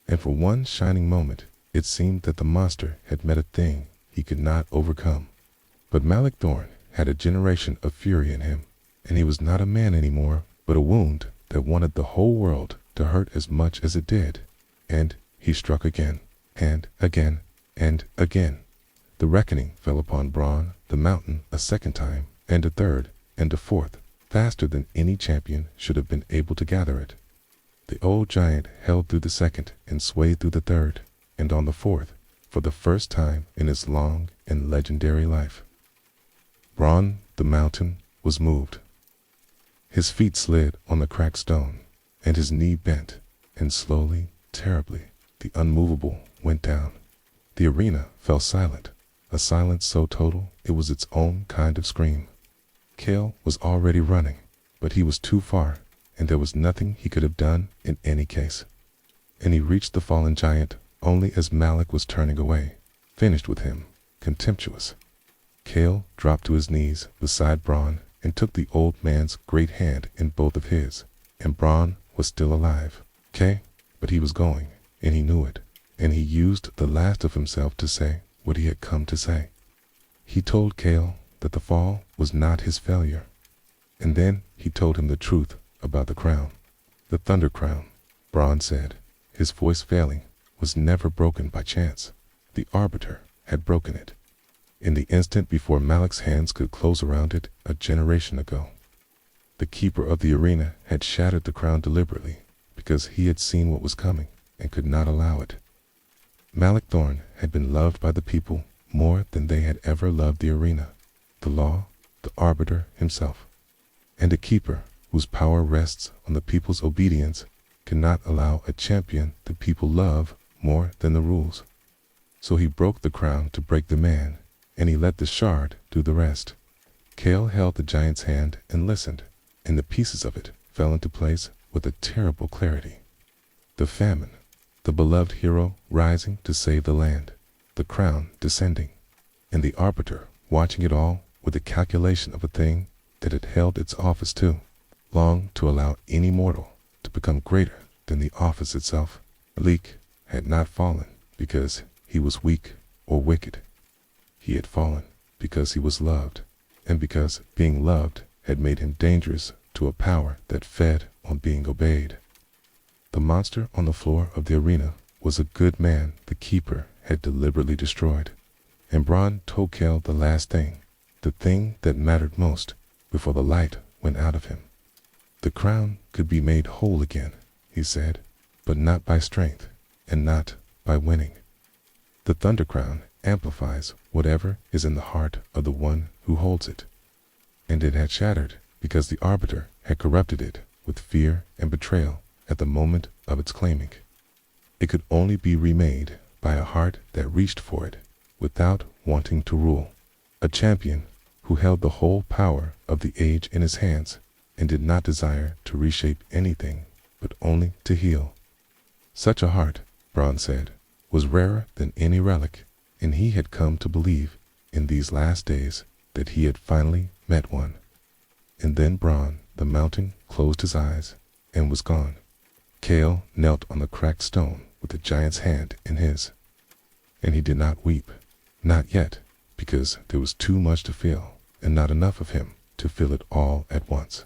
And for one shining moment, it seemed that the monster had met a thing he could not overcome. But Malik Thorn had a generation of fury in him, and he was not a man anymore, but a wound that wanted the whole world to hurt as much as it did. And he struck again, and again, and again. The reckoning fell upon Braun the Mountain a second time, and a third, and a fourth, faster than any champion should have been able to gather it. The old giant held through the second and swayed through the third, and on the fourth, for the first time in his long and legendary life. Braun the Mountain was moved. His feet slid on the cracked stone, and his knee bent, and slowly, terribly, the unmovable went down. The arena fell silent, a silence so total it was its own kind of scream. Kale was already running, but he was too far, and there was nothing he could have done in any case. And he reached the fallen giant only as Malik was turning away, finished with him, contemptuous. Kale dropped to his knees beside Braun and took the old man's great hand in both of his, and Braun was still alive. But he was going, and he knew it, and he used the last of himself to say what he had come to say. He told Kale that the fall was not his failure, and then he told him the truth about the crown. The Thunder Crown, Braun said, his voice failing, was never broken by chance. The arbiter had broken it, in the instant before Malik's hands could close around it a generation ago. The keeper of the arena had shattered the crown deliberately, because he had seen what was coming and could not allow it. Malik Thorn had been loved by the people more than they had ever loved the arena, the law, the arbiter himself. And a keeper whose power rests on the people's obedience cannot allow a champion the people love more than the rules. So he broke the crown to break the man, and he let the shard do the rest. Kale held the giant's hand and listened, and the pieces of it fell into place with a terrible clarity. The famine, the beloved hero rising to save the land, the crown descending, and the arbiter watching it all with the calculation of a thing that had held its office too long to allow any mortal to become greater than the office itself. Malik had not fallen because he was weak or wicked. He had fallen because he was loved, and because being loved had made him dangerous to a power that fed on being obeyed. The monster on the floor of the arena was a good man the keeper had deliberately destroyed, and Bron told Kale the last thing, the thing that mattered most, before the light went out of him. The crown could be made whole again, he said, but not by strength, and not by winning. The Thunder Crown amplifies whatever is in the heart of the one who holds it, and it had shattered because the arbiter had corrupted it with fear and betrayal at the moment of its claiming. It could only be remade by a heart that reached for it without wanting to rule, a champion who held the whole power of the age in his hands and did not desire to reshape anything but only to heal. Such a heart, Bron said, was rarer than any relic, and he had come to believe in these last days that he had finally met one. And then Bron, the mountain, closed his eyes and was gone. Kale knelt on the cracked stone with the giant's hand in his, and he did not weep, not yet, because there was too much to feel and not enough of him to feel it all at once.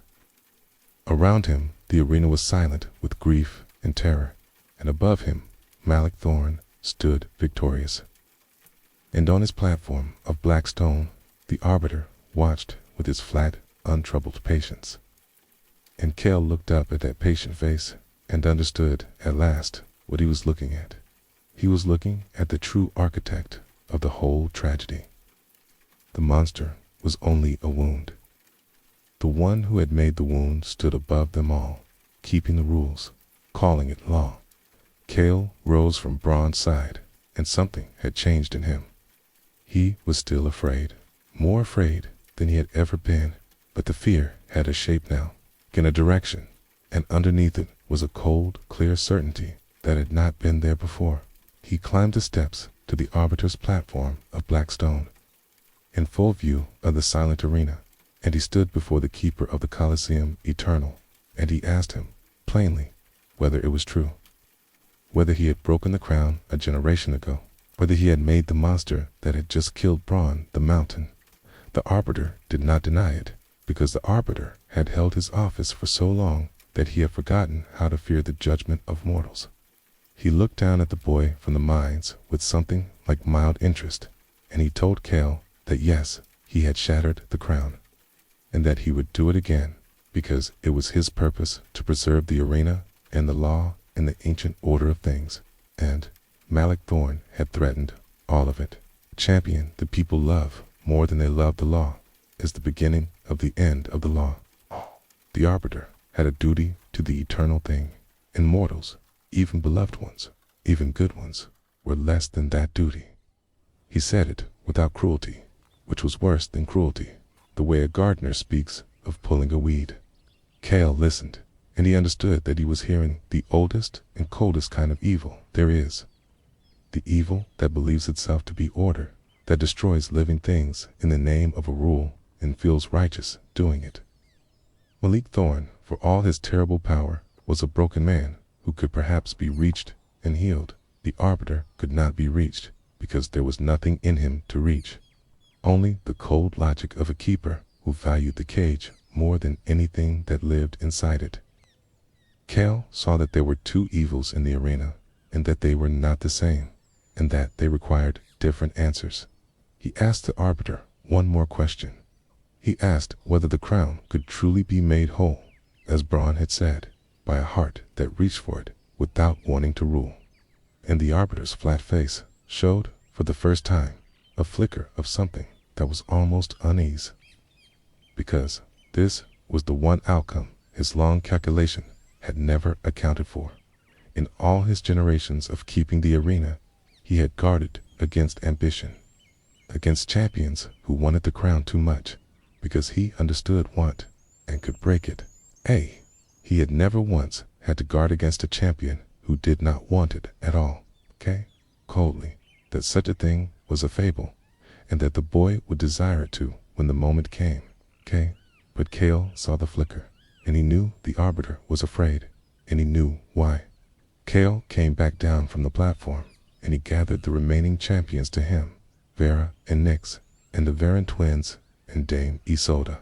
Around him the arena was silent with grief and terror, and above him Malik Thorn stood victorious. And on his platform of black stone the arbiter watched with his flat, untroubled patience. And Kale looked up at that patient face and understood at last what he was looking at. He was looking at the true architect of the whole tragedy. The monster was only a wound. The one who had made the wound stood above them all, keeping the rules, calling it law. Kale rose from Bron's side, and something had changed in him. He was still afraid, more afraid than he had ever been, but the fear had a shape now, in a direction, and underneath it was a cold, clear certainty that had not been there before. He climbed the steps to the arbiter's platform of black stone, in full view of the silent arena, and he stood before the keeper of the Colosseum eternal, and he asked him, plainly, whether it was true, whether he had broken the crown a generation ago, whether he had made the monster that had just killed Bron the mountain. The arbiter did not deny it, because the arbiter had held his office for so long that he had forgotten how to fear the judgment of mortals. He looked down at the boy from the mines with something like mild interest, and he told Kale that yes, he had shattered the crown, and that he would do it again, because it was his purpose to preserve the arena and the law and the ancient order of things, and Malik Thorn had threatened all of it. Champion the people love more than they love the law is the beginning of the end of the law. The arbiter had a duty to the eternal thing, and mortals, even beloved ones, even good ones, were less than that duty. He said it without cruelty, which was worse than cruelty, the way a gardener speaks of pulling a weed. Kale listened, and he understood that he was hearing the oldest and coldest kind of evil there is. The evil that believes itself to be order, that destroys living things in the name of a rule and feels righteous doing it. Malik Thorn, for all his terrible power, was a broken man who could perhaps be reached and healed. The arbiter could not be reached because there was nothing in him to reach. Only the cold logic of a keeper who valued the cage more than anything that lived inside it. Kale saw that there were two evils in the arena, and that they were not the same, and that they required different answers. He asked the arbiter one more question. He asked whether the crown could truly be made whole, as Bron had said, by a heart that reached for it without wanting to rule. And the arbiter's flat face showed, for the first time, a flicker of something that was almost unease. Because this was the one outcome his long calculation had never accounted for. In all his generations of keeping the arena, he had guarded against ambition, against champions who wanted the crown too much, because he understood want and could break it. He had never once had to guard against a champion who did not want it at all. Coldly, that such a thing was a fable, and that the boy would desire it to when the moment came. But Kale saw the flicker, and he knew the arbiter was afraid, and he knew why. Kale came back down from the platform, and he gathered the remaining champions to him, Vera and Nyx, and the Varan twins, and Dame Isolde.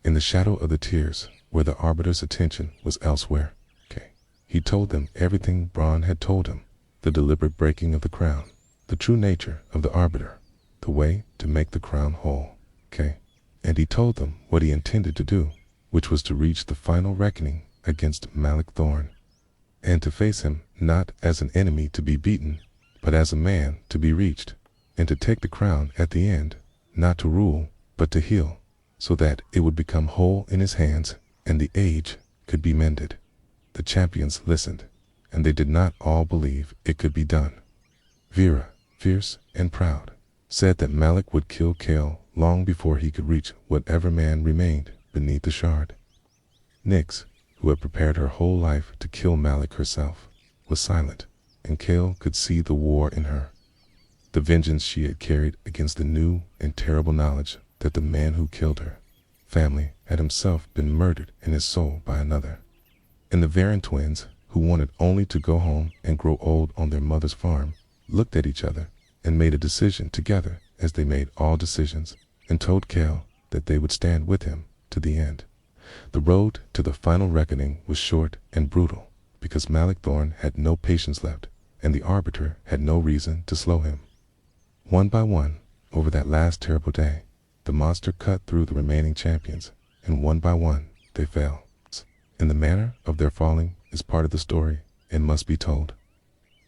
In the shadow of the tears, where the arbiter's attention was elsewhere, he told them everything Bronn had told him, the deliberate breaking of the crown, the true nature of the arbiter, the way to make the crown whole. And he told them what he intended to do, which was to reach the final reckoning against Malik Thorn, and to face him not as an enemy to be beaten, but as a man to be reached, and to take the crown at the end, not to rule, but to heal, so that it would become whole in his hands, and the age could be mended. The champions listened, and they did not all believe it could be done. Vera, fierce and proud, said that Malik would kill Kale long before he could reach whatever man remained beneath the shard. Nyx, who had prepared her whole life to kill Malik herself, was silent, and Kale could see the war in her, the vengeance she had carried against the new and terrible knowledge that the man who killed her family had himself been murdered in his soul by another. And the Varan twins, who wanted only to go home and grow old on their mother's farm, looked at each other and made a decision together, as they made all decisions, and told Kale that they would stand with him to the end. The road to the final reckoning was short and brutal, because Malik Thorn had no patience left, and the arbiter had no reason to slow him. One by one, over that last terrible day, the monster cut through the remaining champions, and one by one they fell. And the manner of their falling is part of the story and must be told.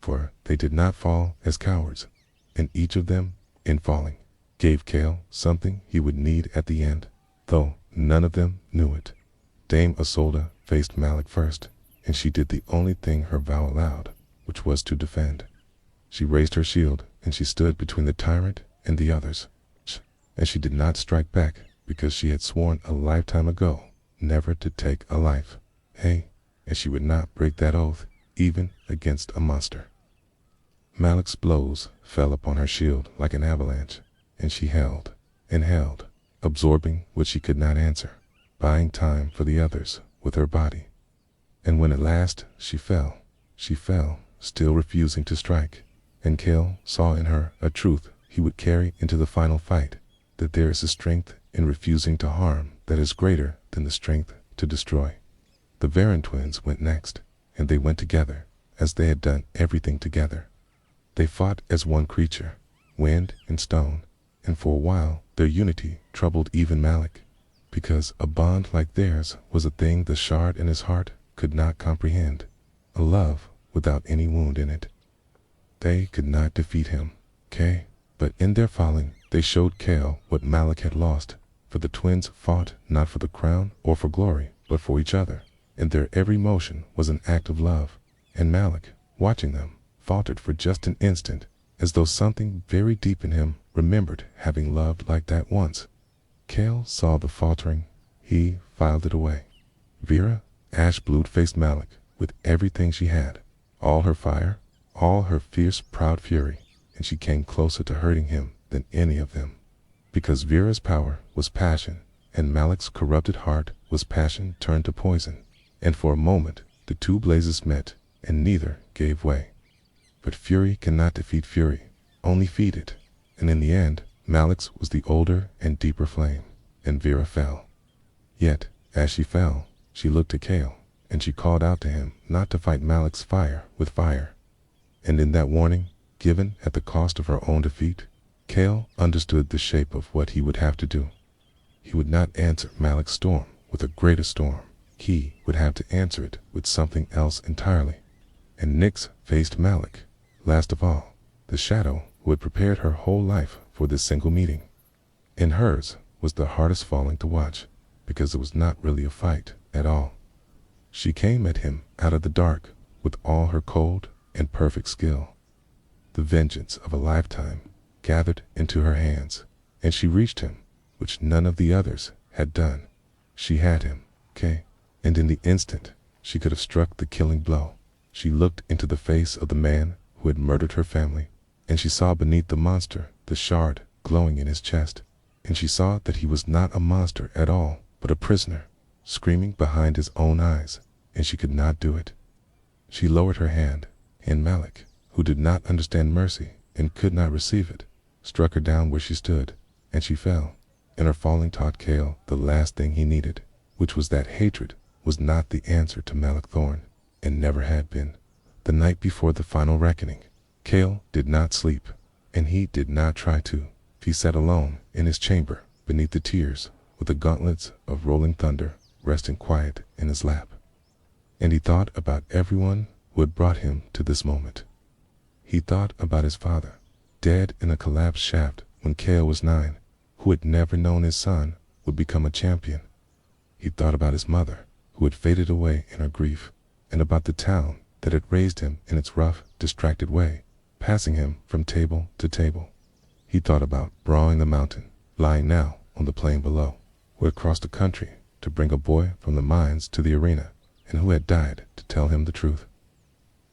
For they did not fall as cowards, and each of them, in falling, gave Kale something he would need at the end, though none of them knew it. Dame Isolde faced Malik first, and she did the only thing her vow allowed, which was to defend. She raised her shield, and she stood between the tyrant and the others. And she did not strike back, because she had sworn a lifetime ago never to take a life. And she would not break that oath, even against a monster. Malik's blows fell upon her shield like an avalanche, and she held and held, absorbing what she could not answer, buying time for the others with her body. And when at last she fell, still refusing to strike, and Kale saw in her a truth he would carry into the final fight, that there is a strength in refusing to harm that is greater than the strength to destroy. The Varan twins went next, and they went together, as they had done everything together. They fought as one creature, wind and stone, and for a while their unity troubled even Malik, because a bond like theirs was a thing the shard in his heart could not comprehend, a love without any wound in it. They could not defeat him, but in their falling they showed Kale what Malik had lost, for the twins fought not for the crown or for glory, but for each other, and their every motion was an act of love, and Malik, watching them, faltered for just an instant, as though something very deep in him remembered having loved like that once. Kale saw the faltering. He filed it away. Vera, ash-blued, faced Malik with everything she had, all her fire, all her fierce, proud fury, and she came closer to hurting him than any of them, because Vera's power was passion, and Malik's corrupted heart was passion turned to poison, and for a moment the two blazes met, and neither gave way. But fury cannot defeat fury, only feed it, and in the end Malik's was the older and deeper flame, and Vera fell. Yet, as she fell, she looked at Kale, and she called out to him not to fight Malik's fire with fire. And in that warning, given at the cost of her own defeat, Kale understood the shape of what he would have to do. He would not answer Malik's storm with a greater storm. He would have to answer it with something else entirely. And Nyx faced Malik, last of all, the shadow who had prepared her whole life for this single meeting. And hers was the hardest falling to watch, because it was not really a fight at all. She came at him out of the dark with all her cold and perfect skill. The vengeance of a lifetime gathered into her hands, and she reached him, which none of the others had done. She had him, and in the instant she could have struck the killing blow. She looked into the face of the man who had murdered her family, and she saw beneath the monster the shard glowing in his chest, and she saw that he was not a monster at all, but a prisoner, screaming behind his own eyes, and she could not do it. She lowered her hand, and Malik, who did not understand mercy and could not receive it, struck her down where she stood, and she fell. And her falling taught Cale the last thing he needed, which was that hatred was not the answer to Malik Thorne, and never had been. The night before the final reckoning, Cale did not sleep, and he did not try to. He sat alone in his chamber beneath the tears, with the gauntlets of rolling thunder resting quiet in his lap. And he thought about everyone who had brought him to this moment. He thought about his father, dead in a collapsed shaft when Cale was 9, who had never known his son would become a champion. He thought about his mother, who had faded away in her grief, and about the town that had raised him in its rough, distracted way, passing him from table to table. He thought about Brawling the Mountain, lying now on the plain below, who had crossed the country to bring a boy from the mines to the arena, and who had died to tell him the truth.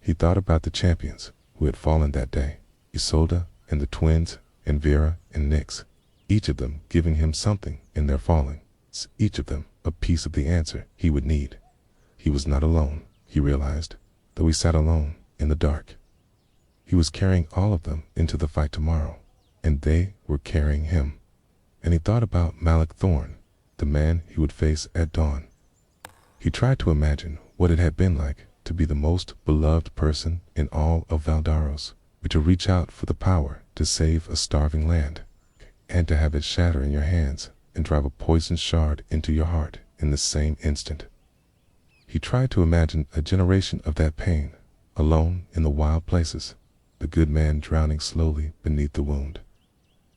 He thought about the champions who had fallen that day, Isolde and the twins, and Vera and Nyx, each of them giving him something in their falling, each of them a piece of the answer he would need. He was not alone, he realized, though he sat alone in the dark. He was carrying all of them into the fight tomorrow, and they were carrying him. And he thought about Malik Thorne, the man he would face at dawn. He tried to imagine what it had been like to be the most beloved person in all of Valdaros, but to reach out for the power to save a starving land, and to have it shatter in your hands and drive a poisoned shard into your heart in the same instant. He tried to imagine a generation of that pain, alone in the wild places, the good man drowning slowly beneath the wound.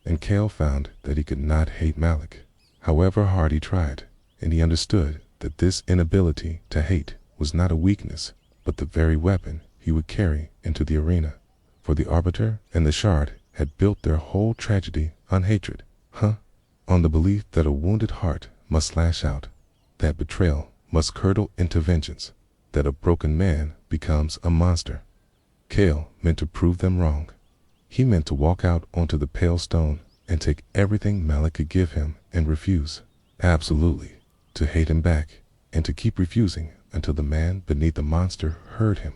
And Cale found that he could not hate Malik, however hard he tried, and he understood that this inability to hate was not a weakness, but the very weapon he would carry into the arena. For the Arbiter and the Shard had built their whole tragedy on hatred, on the belief that a wounded heart must lash out, that betrayal must curdle into vengeance, that a broken man becomes a monster. Cale meant to prove them wrong. He meant to walk out onto the pale stone and take everything Malik could give him and refuse, absolutely, to hate him back, and to keep refusing until the man beneath the monster heard him.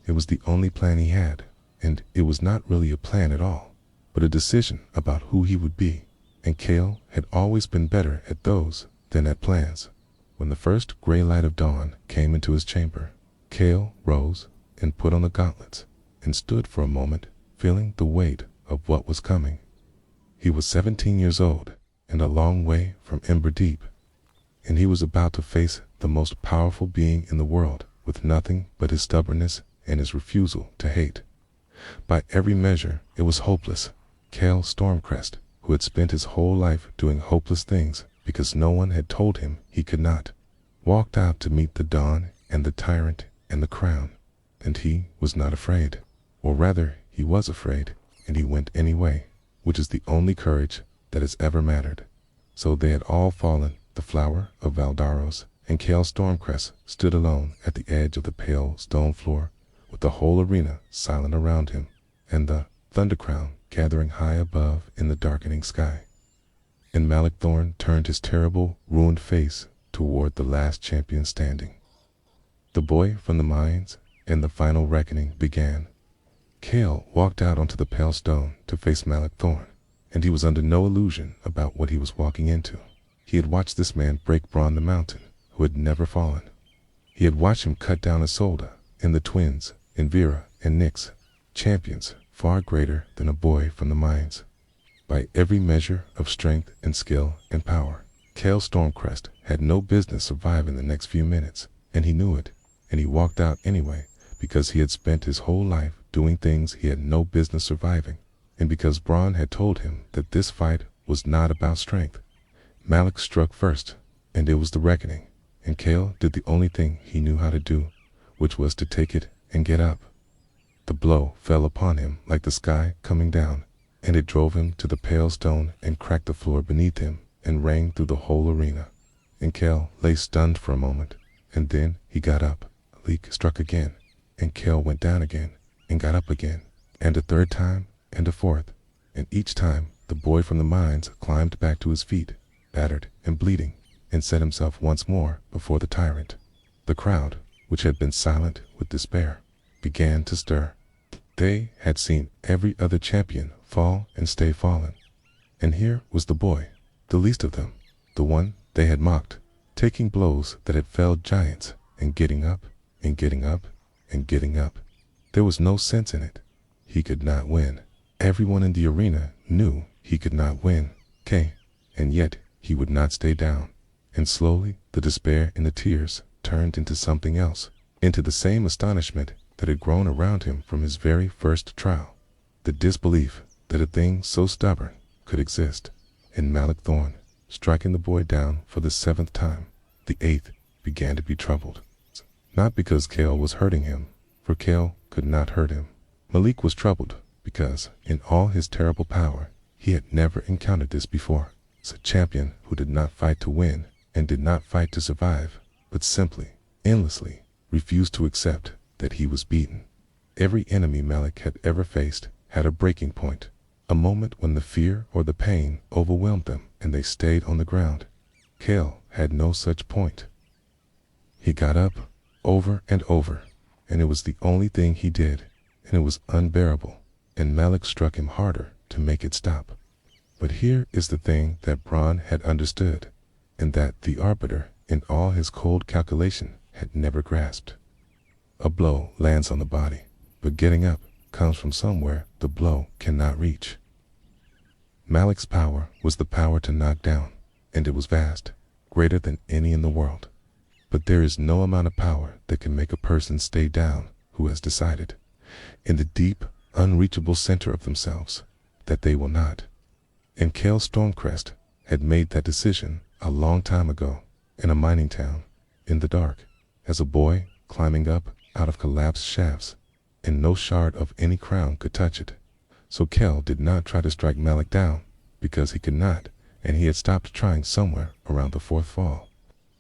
It was the only plan he had, and it was not really a plan at all, but a decision about who he would be, and Cale had always been better at those than at plans. When the first gray light of dawn came into his chamber, Cale rose and put on the gauntlets, and stood for a moment, feeling the weight of what was coming. He was 17 years old, and a long way from Ember Deep, and he was about to face the most powerful being in the world with nothing but his stubbornness and his refusal to hate. By every measure, it was hopeless. Cale Stormcrest, who had spent his whole life doing hopeless things because no one had told him he could not, walked out to meet the dawn and the tyrant and the crown, and he was not afraid. Or rather, he was afraid, and he went anyway, which is the only courage that has ever mattered. So they had all fallen, the flower of Valdaros, and Cale Stormcrest stood alone at the edge of the pale stone floor, with the whole arena silent around him, and the thunder crown gathering high above in the darkening sky. And Malik Thorne turned his terrible, ruined face toward the last champion standing. The boy from the mines, and the final reckoning began. Cale walked out onto the pale stone to face Malik Thorne, and he was under no illusion about what he was walking into. He had watched this man break Brawling the Mountain, who had never fallen. He had watched him cut down Isolde, and the twins, and Vera and Nyx, champions far greater than a boy from the mines. By every measure of strength and skill and power, Cale Stormcrest had no business surviving the next few minutes, and he knew it, and he walked out anyway, because he had spent his whole life doing things he had no business surviving, and because Braun had told him that this fight was not about strength. Malik struck first, and it was the reckoning. and Kale did the only thing he knew how to do, which was to take it and get up. The blow fell upon him like the sky coming down, and it drove him to the pale stone and cracked the floor beneath him and rang through the whole arena. And Kale lay stunned for a moment, and then he got up. A leak struck again, and Kale went down again and got up again, and a third time and a fourth, and each time the boy from the mines climbed back to his feet, battered and bleeding, and set himself once more before the tyrant. The crowd, which had been silent with despair, began to stir. They had seen every other champion fall and stay fallen, and here was the boy, the least of them, the one they had mocked, taking blows that had felled giants, and getting up, and getting up, and getting up. There was no sense in it. He could not win. Everyone in the arena knew he could not win, and yet he would not stay down. And slowly the despair and the tears turned into something else, into the same astonishment that had grown around him from his very first trial, the disbelief that a thing so stubborn could exist. And Malik Thorne, striking the boy down for the 7th time, the 8th, began to be troubled. Not because Kale was hurting him, for Kale could not hurt him. Malik was troubled because, in all his terrible power, he had never encountered this before. A champion who did not fight to win and did not fight to survive, but simply, endlessly, refused to accept that he was beaten. Every enemy Malik had ever faced had a breaking point, a moment when the fear or the pain overwhelmed them and they stayed on the ground. Kale had no such point. He got up over and over, and it was the only thing he did, and it was unbearable, and Malik struck him harder to make it stop. But here is the thing that Bron had understood, and that the Arbiter, in all his cold calculation, had never grasped. A blow lands on the body, but getting up comes from somewhere the blow cannot reach. Malik's power was the power to knock down, and it was vast, greater than any in the world. But there is no amount of power that can make a person stay down who has decided, in the deep, unreachable center of themselves, that they will not. And Kale Stormcrest had made that decision a long time ago, in a mining town, in the dark, as a boy climbing up out of collapsed shafts, and no shard of any crown could touch it. So Kale did not try to strike Malik down, because he could not, and he had stopped trying somewhere around the 4th fall.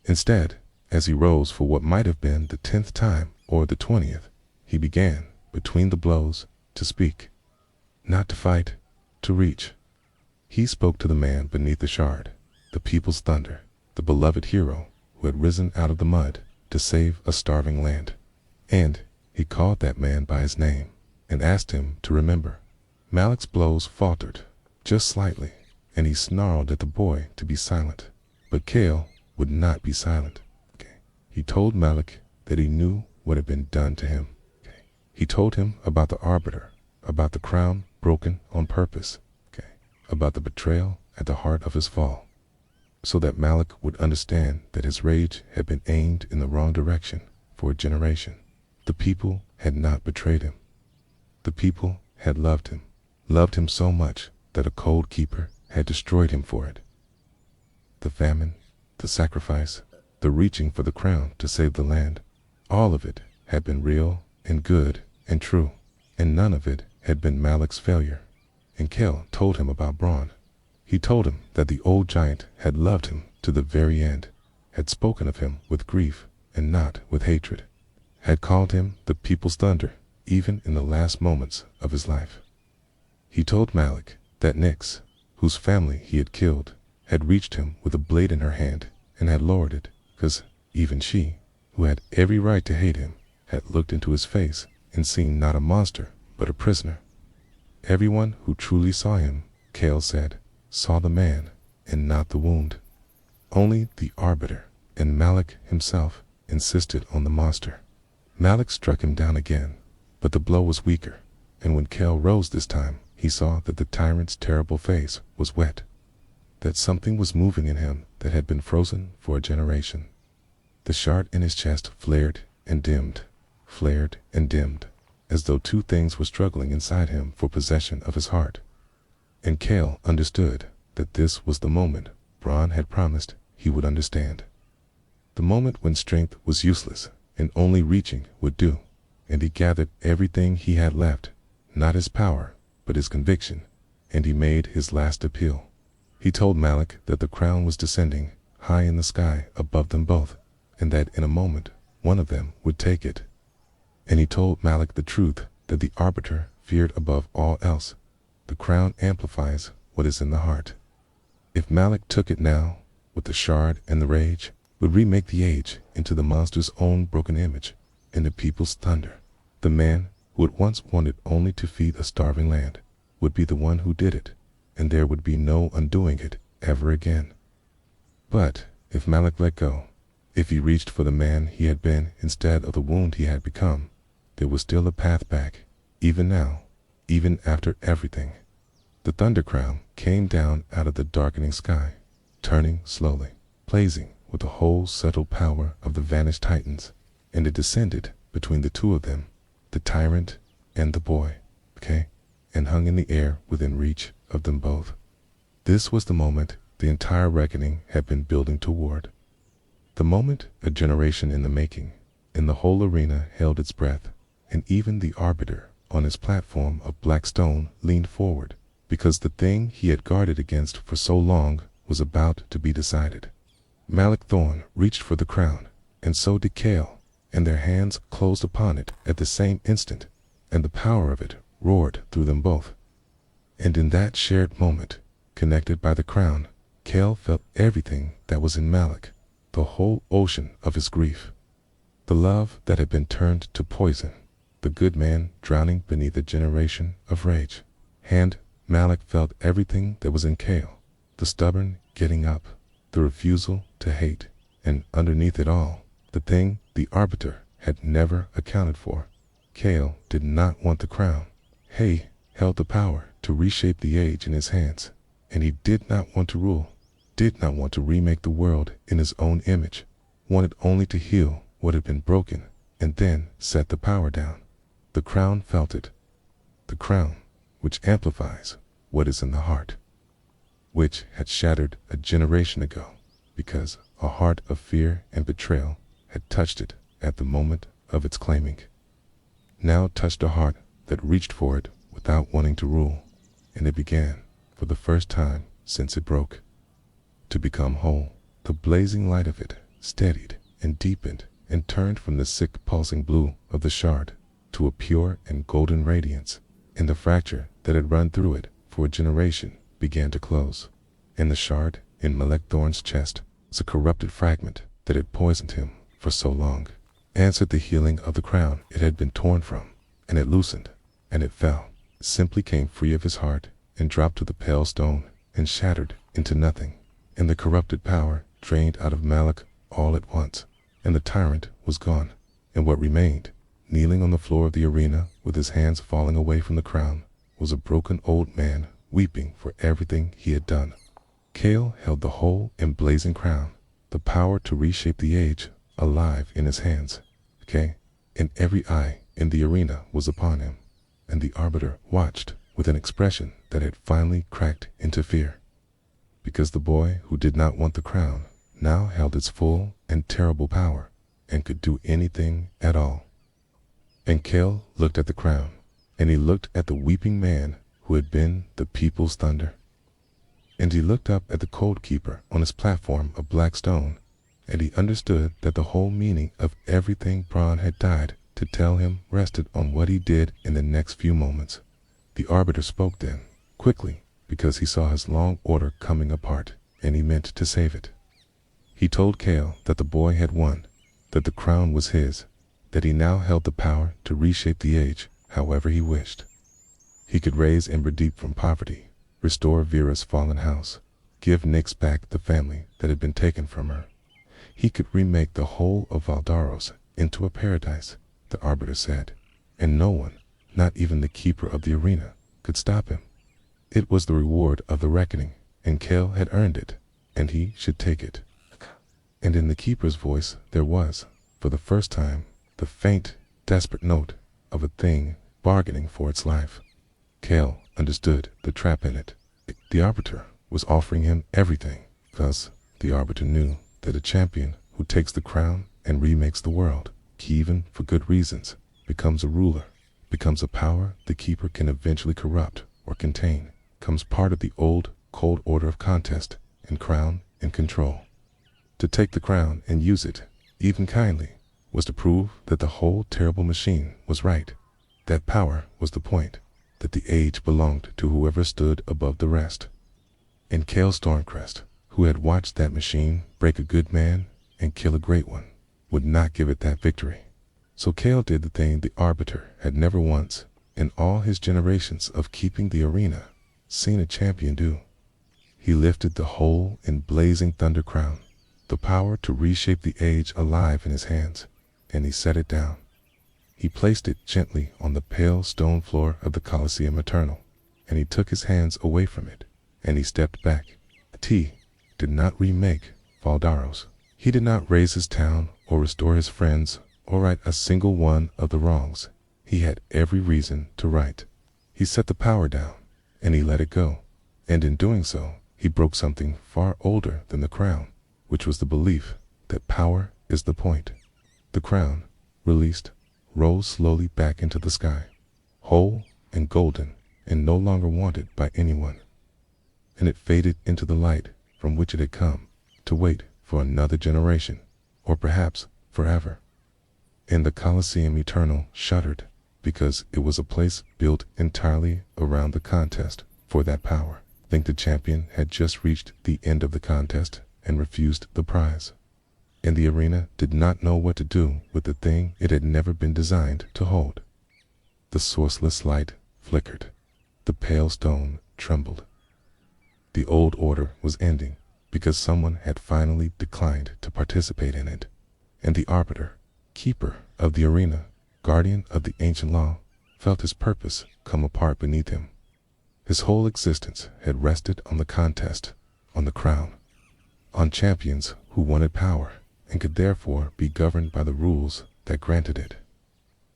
Instead, as he rose for what might have been the 10th time or the 20th, he began, between the blows, to speak. Not to fight, to reach. He spoke to the man beneath the shard, the people's thunder, the beloved hero who had risen out of the mud to save a starving land. And he called that man by his name and asked him to remember. Malik's blows faltered, just slightly, and he snarled at the boy to be silent. But Kale would not be silent. He told Malik that he knew what had been done to him. He told him about the Arbiter, about the crown broken on purpose, about the betrayal at the heart of his fall, so that Malik would understand that his rage had been aimed in the wrong direction for a generation. The people had not betrayed him. The people had loved him so much that a cold keeper had destroyed him for it. The famine, the sacrifice, the reaching for the crown to save the land, all of it had been real and good and true, and none of it had been Malik's failure. And Kale told him about Bron. He told him that the old giant had loved him to the very end, had spoken of him with grief and not with hatred, had called him the people's thunder even in the last moments of his life. He told Malik that Nyx, whose family he had killed, had reached him with a blade in her hand and had lowered it, because even she, who had every right to hate him, had looked into his face and seen not a monster but a prisoner. Everyone who truly saw him, Kale said, saw the man and not the wound. Only the Arbiter and Malik himself insisted on the monster. Malik struck him down again, but the blow was weaker, and when Kale rose this time, he saw that the tyrant's terrible face was wet, that something was moving in him that had been frozen for a generation. The shard in his chest flared and dimmed, as though two things were struggling inside him for possession of his heart. And Kale understood that this was the moment Bron had promised he would understand. the moment when strength was useless and only reaching would do, and he gathered everything he had left, not his power, but his conviction, and he made his last appeal. He told Malik that the crown was descending high in the sky above them both, and that in a moment one of them would take it. And he told Malik the truth that the arbiter feared above all else. The crown amplifies what is in the heart. If Malik took it now, with the shard and the rage, would remake the age into the monster's own broken image, and the people's thunder. The man who had once wanted only to feed a starving land would be the one who did it, and there would be no undoing it ever again. But if Malik let go, if he reached for the man he had been instead of the wound he had become, there was still a path back, even now, even after everything. The thunder crown came down out of the darkening sky, turning slowly, blazing with the whole subtle power of the vanished titans, and it descended between the two of them, the tyrant and the boy, and hung in the air within reach of them both. This was the moment the entire reckoning had been building toward. The moment a generation in the making, and the whole arena held its breath, and even the arbiter on his platform of black stone leaned forward, because the thing he had guarded against for so long was about to be decided. Malik Thorn reached for the crown, and so did Kale, and their hands closed upon it at the same instant, and the power of it roared through them both. And in that shared moment, connected by the crown, Kale felt everything that was in Malik, the whole ocean of his grief. The love that had been turned to poison, the good man drowning beneath a generation of rage. And Malik felt everything that was in Kale, the stubborn getting up, the refusal to hate, and underneath it all, the thing the arbiter had never accounted for. Kale did not want the crown. He held the power to reshape the age in his hands, and he did not want to rule, did not want to remake the world in his own image, wanted only to heal what had been broken and then set the power down. The crown felt it, the crown which amplifies what is in the heart, which had shattered a generation ago because a heart of fear and betrayal had touched it at the moment of its claiming. Now touched a heart that reached for it without wanting to rule, and it began, for the first time since it broke, to become whole. The blazing light of it steadied and deepened and turned from the sick pulsing blue of the shard to a pure and golden radiance, and the fracture that had run through it for a generation began to close, and the shard in Malik Thorn's chest was a corrupted fragment that had poisoned him for so long, answered the healing of the crown it had been torn from, and it loosened, and it fell, simply came free of his heart, and dropped to the pale stone, and shattered into nothing, and the corrupted power drained out of Malik all at once, and the tyrant was gone, and what remained, kneeling on the floor of the arena with his hands falling away from the crown, was a broken old man weeping for everything he had done. Kale held the whole and blazing crown, the power to reshape the age, alive in his hands, and every eye in the arena was upon him, and the arbiter watched with an expression that had finally cracked into fear, because the boy who did not want the crown now held its full and terrible power, and could do anything at all. And Kale looked at the crown, and he looked at the weeping man who had been the people's thunder. And he looked up at the cold keeper on his platform of black stone, and he understood that the whole meaning of everything Bron had died to tell him rested on what he did in the next few moments. The arbiter spoke then, quickly, because he saw his long order coming apart, and he meant to save it. He told Kale that the boy had won, that the crown was his, that he now held the power to reshape the age however he wished. He could raise Emberdeep from poverty, restore Vera's fallen house, give Nyx back the family that had been taken from her. He could remake the whole of Valdaros into a paradise, the arbiter said, and no one, not even the keeper of the arena, could stop him. It was the reward of the reckoning, and Kale had earned it, and he should take it. And in the keeper's voice there was, for the first time, the faint, desperate note of a thing bargaining for its life. Kale understood the trap in it. The arbiter was offering him everything. Thus, the arbiter knew that a champion who takes the crown and remakes the world, even for good reasons, becomes a ruler, becomes a power the keeper can eventually corrupt or contain, becomes part of the old, cold order of contest and crown and control. To take the crown and use it, even kindly, was to prove that the whole terrible machine was right, that power was the point, that the age belonged to whoever stood above the rest. And Cale Stormcrest, who had watched that machine break a good man and kill a great one, would not give it that victory. So Cale did the thing the Arbiter had never once, in all his generations of keeping the arena, seen a champion do. He lifted the whole and blazing thunder crown, the power to reshape the age alive in his hands, and he set it down. He placed it gently on the pale stone floor of the Colosseum Eternal, and he took his hands away from it, and he stepped back. He did not remake Valdaros. He did not raise his town or restore his friends or right a single one of the wrongs he had every reason to right. He set the power down, and he let it go, and in doing so, he broke something far older than the crown, which was the belief that power is the point. The crown, released, rose slowly back into the sky, whole and golden and no longer wanted by anyone. And it faded into the light from which it had come, to wait for another generation, or perhaps forever. And the Colosseum Eternal shuddered, because it was a place built entirely around the contest for that power. I think the champion had just reached the end of the contest and refused the prize. And the arena did not know what to do with the thing it had never been designed to hold. The sourceless light flickered. The pale stone trembled. The old order was ending, because someone had finally declined to participate in it. And the Arbiter, keeper of the arena, guardian of the ancient law, felt his purpose come apart beneath him. His whole existence had rested on the contest, on the crown, on champions who wanted power and could therefore be governed by the rules that granted it.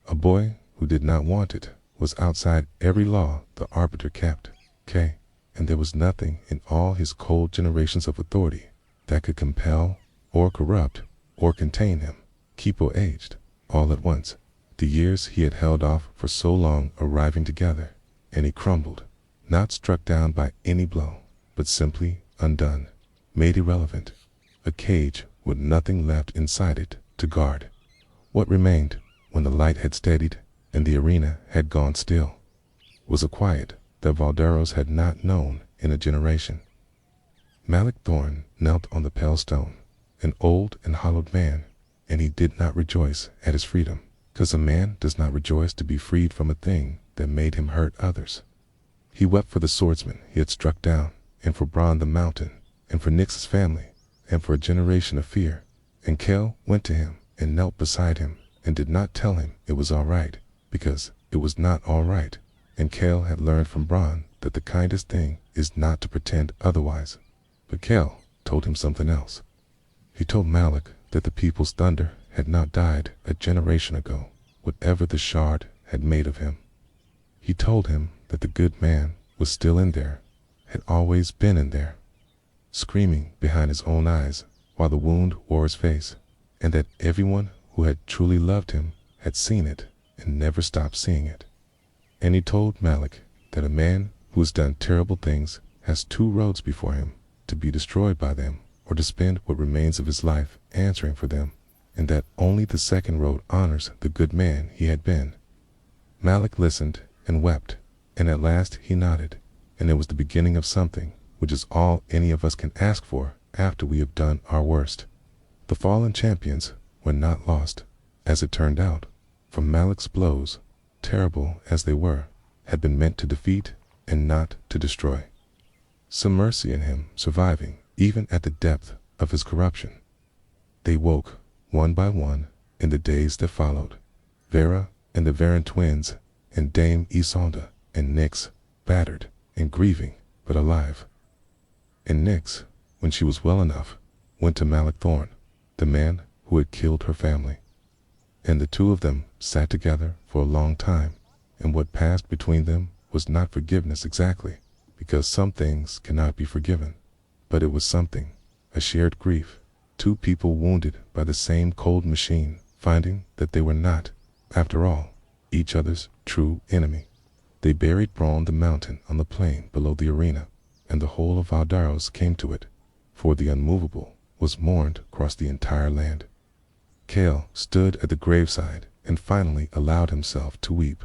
A boy who did not want it was outside every law the Arbiter kept, and there was nothing in all his cold generations of authority that could compel or corrupt or contain him, keep or aged, all at once. The years he had held off for so long arriving together, and he crumbled, not struck down by any blow, but simply undone, made irrelevant, a cage with nothing left inside it to guard. What remained, when the light had steadied and the arena had gone still, was a quiet that Valdaros had not known in a generation. Malik Thorn knelt on the pale stone, an old and hollowed man, and he did not rejoice at his freedom, because a man does not rejoice to be freed from a thing that made him hurt others. He wept for the swordsman he had struck down, and for Bron the Mountain, and for Nyx's family, and for a generation of fear. And Cale went to him and knelt beside him, and did not tell him it was all right, because it was not all right. And Cale had learned from Bron that the kindest thing is not to pretend otherwise. But Cale told him something else. He told Malik that the people's thunder had not died a generation ago, whatever the shard had made of him. He told him that the good man was still in there, had always been in there, screaming behind his own eyes while the wound wore his face, and that everyone who had truly loved him had seen it and never stopped seeing it. And he told Malik that a man who has done terrible things has two roads before him, to be destroyed by them or to spend what remains of his life answering for them, and that only the second road honors the good man he had been. Malik listened and wept, and at last he nodded, and it was the beginning of something which is all any of us can ask for after we have done our worst. The fallen champions were not lost, as it turned out, for Malik's blows, terrible as they were, had been meant to defeat and not to destroy. Some mercy in him surviving even at the depth of his corruption. They woke, one by one, in the days that followed. Vera and the Varan twins, and Dame Isolde, and Nyx, battered and grieving, but alive. And Nyx, when she was well enough, went to Malik Thorn, the man who had killed her family. And the two of them sat together for a long time, and what passed between them was not forgiveness exactly, because some things cannot be forgiven, but it was something, a shared grief, two people wounded by the same cold machine, finding that they were not, after all, each other's true enemy. They buried Braun the mountain on the plain below the arena, and the whole of Valdaros came to it, for the unmovable was mourned across the entire land. Kale stood at the graveside and finally allowed himself to weep.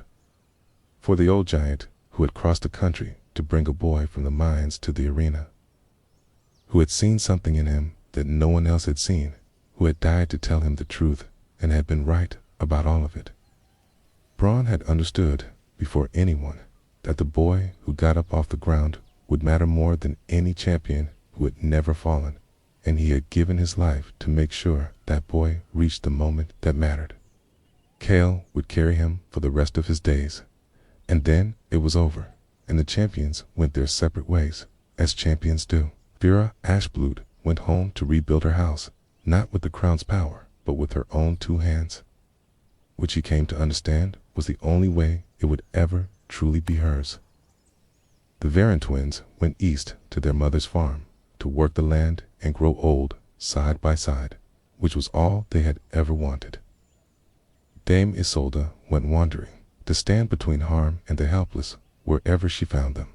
For the old giant who had crossed the country to bring a boy from the mines to the arena, who had seen something in him that no one else had seen, who had died to tell him the truth and had been right about all of it. Braun had understood before anyone that the boy who got up off the ground would matter more than any champion who had never fallen, and he had given his life to make sure that boy reached the moment that mattered. Kale would carry him for the rest of his days, and then it was over, and the champions went their separate ways, as champions do. Vera Ashblood went home to rebuild her house, not with the crown's power, but with her own two hands, which he came to understand was the only way it would ever truly be hers. The Varan twins went east to their mother's farm to work the land and grow old side by side, which was all they had ever wanted. Dame Isolde went wandering to stand between harm and the helpless wherever she found them.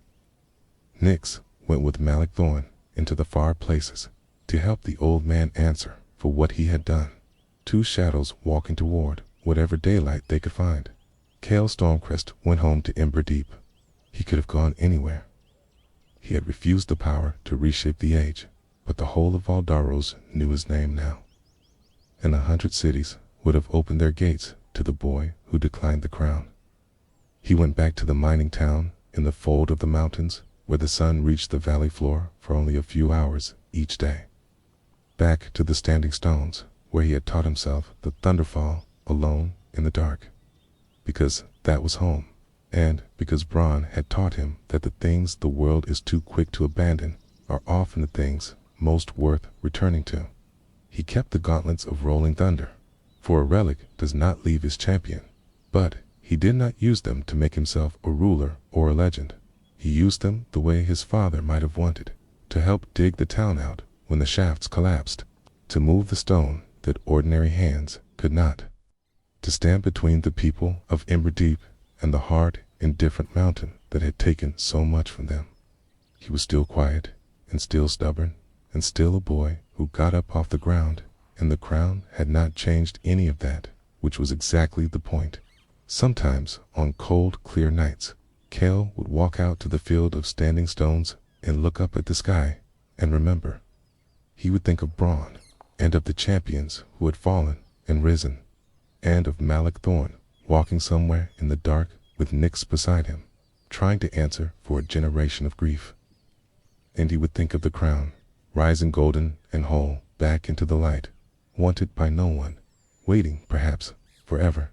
Nyx went with Malik Thorn into the far places to help the old man answer for what he had done. Two shadows walking toward whatever daylight they could find. Kale Stormcrest went home to Ember Deep. He could have gone anywhere. He had refused the power to reshape the age, but the whole of Valdaros knew his name now. And 100 cities would have opened their gates to the boy who declined the crown. He went back to the mining town in the fold of the mountains where the sun reached the valley floor for only a few hours each day. Back to the standing stones where he had taught himself the thunderfall alone in the dark. Because that was home, and because Braun had taught him that the things the world is too quick to abandon are often the things most worth returning to. He kept the gauntlets of rolling thunder, for a relic does not leave his champion, but he did not use them to make himself a ruler or a legend. He used them the way his father might have wanted, to help dig the town out when the shafts collapsed, to move the stone that ordinary hands could not, to stand between the people of Ember Deep and the hard, indifferent mountain that had taken so much from them. He was still quiet, and still stubborn, and still a boy who got up off the ground, and the crown had not changed any of that, which was exactly the point. Sometimes, on cold, clear nights, Kale would walk out to the field of standing stones and look up at the sky, and remember. He would think of Braun, and of the champions who had fallen and risen, and of Malik Thorn walking somewhere in the dark with Nyx beside him, trying to answer for a generation of grief. And he would think of the crown, rising golden and whole back into the light, wanted by no one, waiting, perhaps, forever.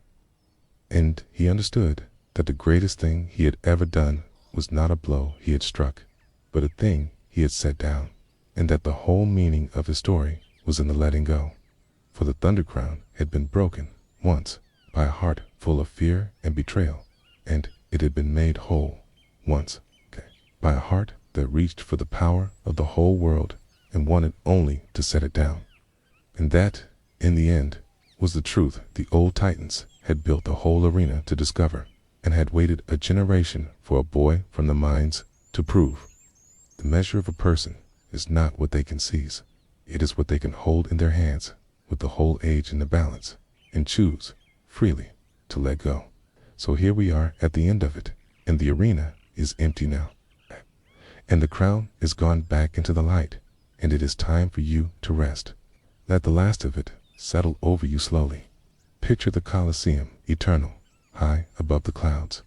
And he understood that the greatest thing he had ever done was not a blow he had struck, but a thing he had set down, and that the whole meaning of his story was in the letting go. For the Thunder Crown had been broken once by a heart full of fear and betrayal, and it had been made whole once by a heart that reached for the power of the whole world and wanted only to set it down. And that, in the end, was the truth the old Titans had built the whole arena to discover, and had waited a generation for a boy from the mines to prove. The measure of a person is not what they can seize. It is what they can hold in their hands with the whole age in the balance, and choose, freely, to let go. So here we are at the end of it, and the arena is empty now. And the crown is gone back into the light, and it is time for you to rest. Let the last of it settle over you slowly. Picture the Colosseum, eternal, high above the clouds,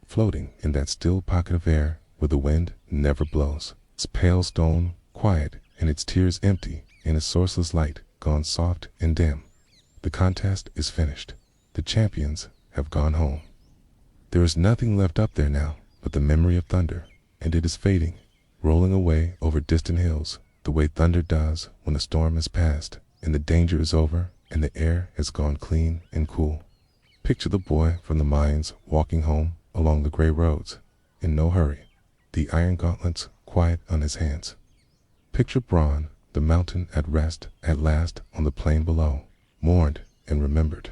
floating in that still pocket of air where the wind never blows. Its pale stone quiet and its tears empty in a sourceless light gone soft and dim. The contest is finished. The champions have gone home. There is nothing left up there now but the memory of thunder, and it is fading, rolling away over distant hills, the way thunder does when a storm has passed, and the danger is over, and the air has gone clean and cool. Picture the boy from the mines walking home along the gray roads, in no hurry, the iron gauntlets quiet on his hands. Picture Braun The mountain at rest at last on the plain below, mourned and remembered.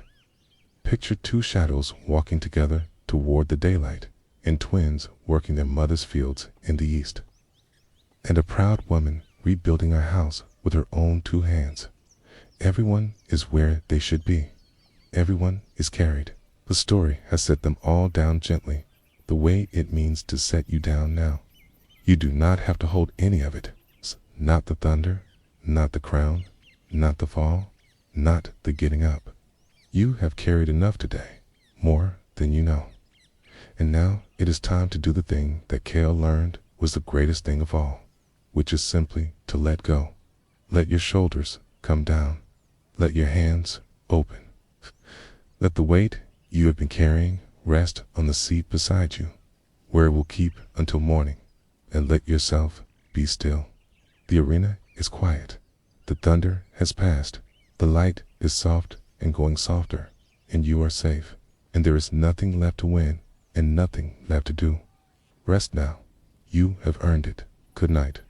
Picture two shadows walking together toward the daylight, and twins working their mother's fields in the east. And a proud woman rebuilding her house with her own two hands. Everyone is where they should be. Everyone is carried. The story has set them all down gently, the way it means to set you down now. You do not have to hold any of it. Not the thunder, not the crown, not the fall, not the getting up. You have carried enough today, more than you know. And now it is time to do the thing that Kale learned was the greatest thing of all, which is simply to let go. Let your shoulders come down. Let your hands open. Let the weight you have been carrying rest on the seat beside you, where it will keep until morning, and let yourself be still. The arena is quiet. The thunder has passed. The light is soft and going softer, and you are safe, and there is nothing left to win and nothing left to do. Rest now. You have earned it. Good night.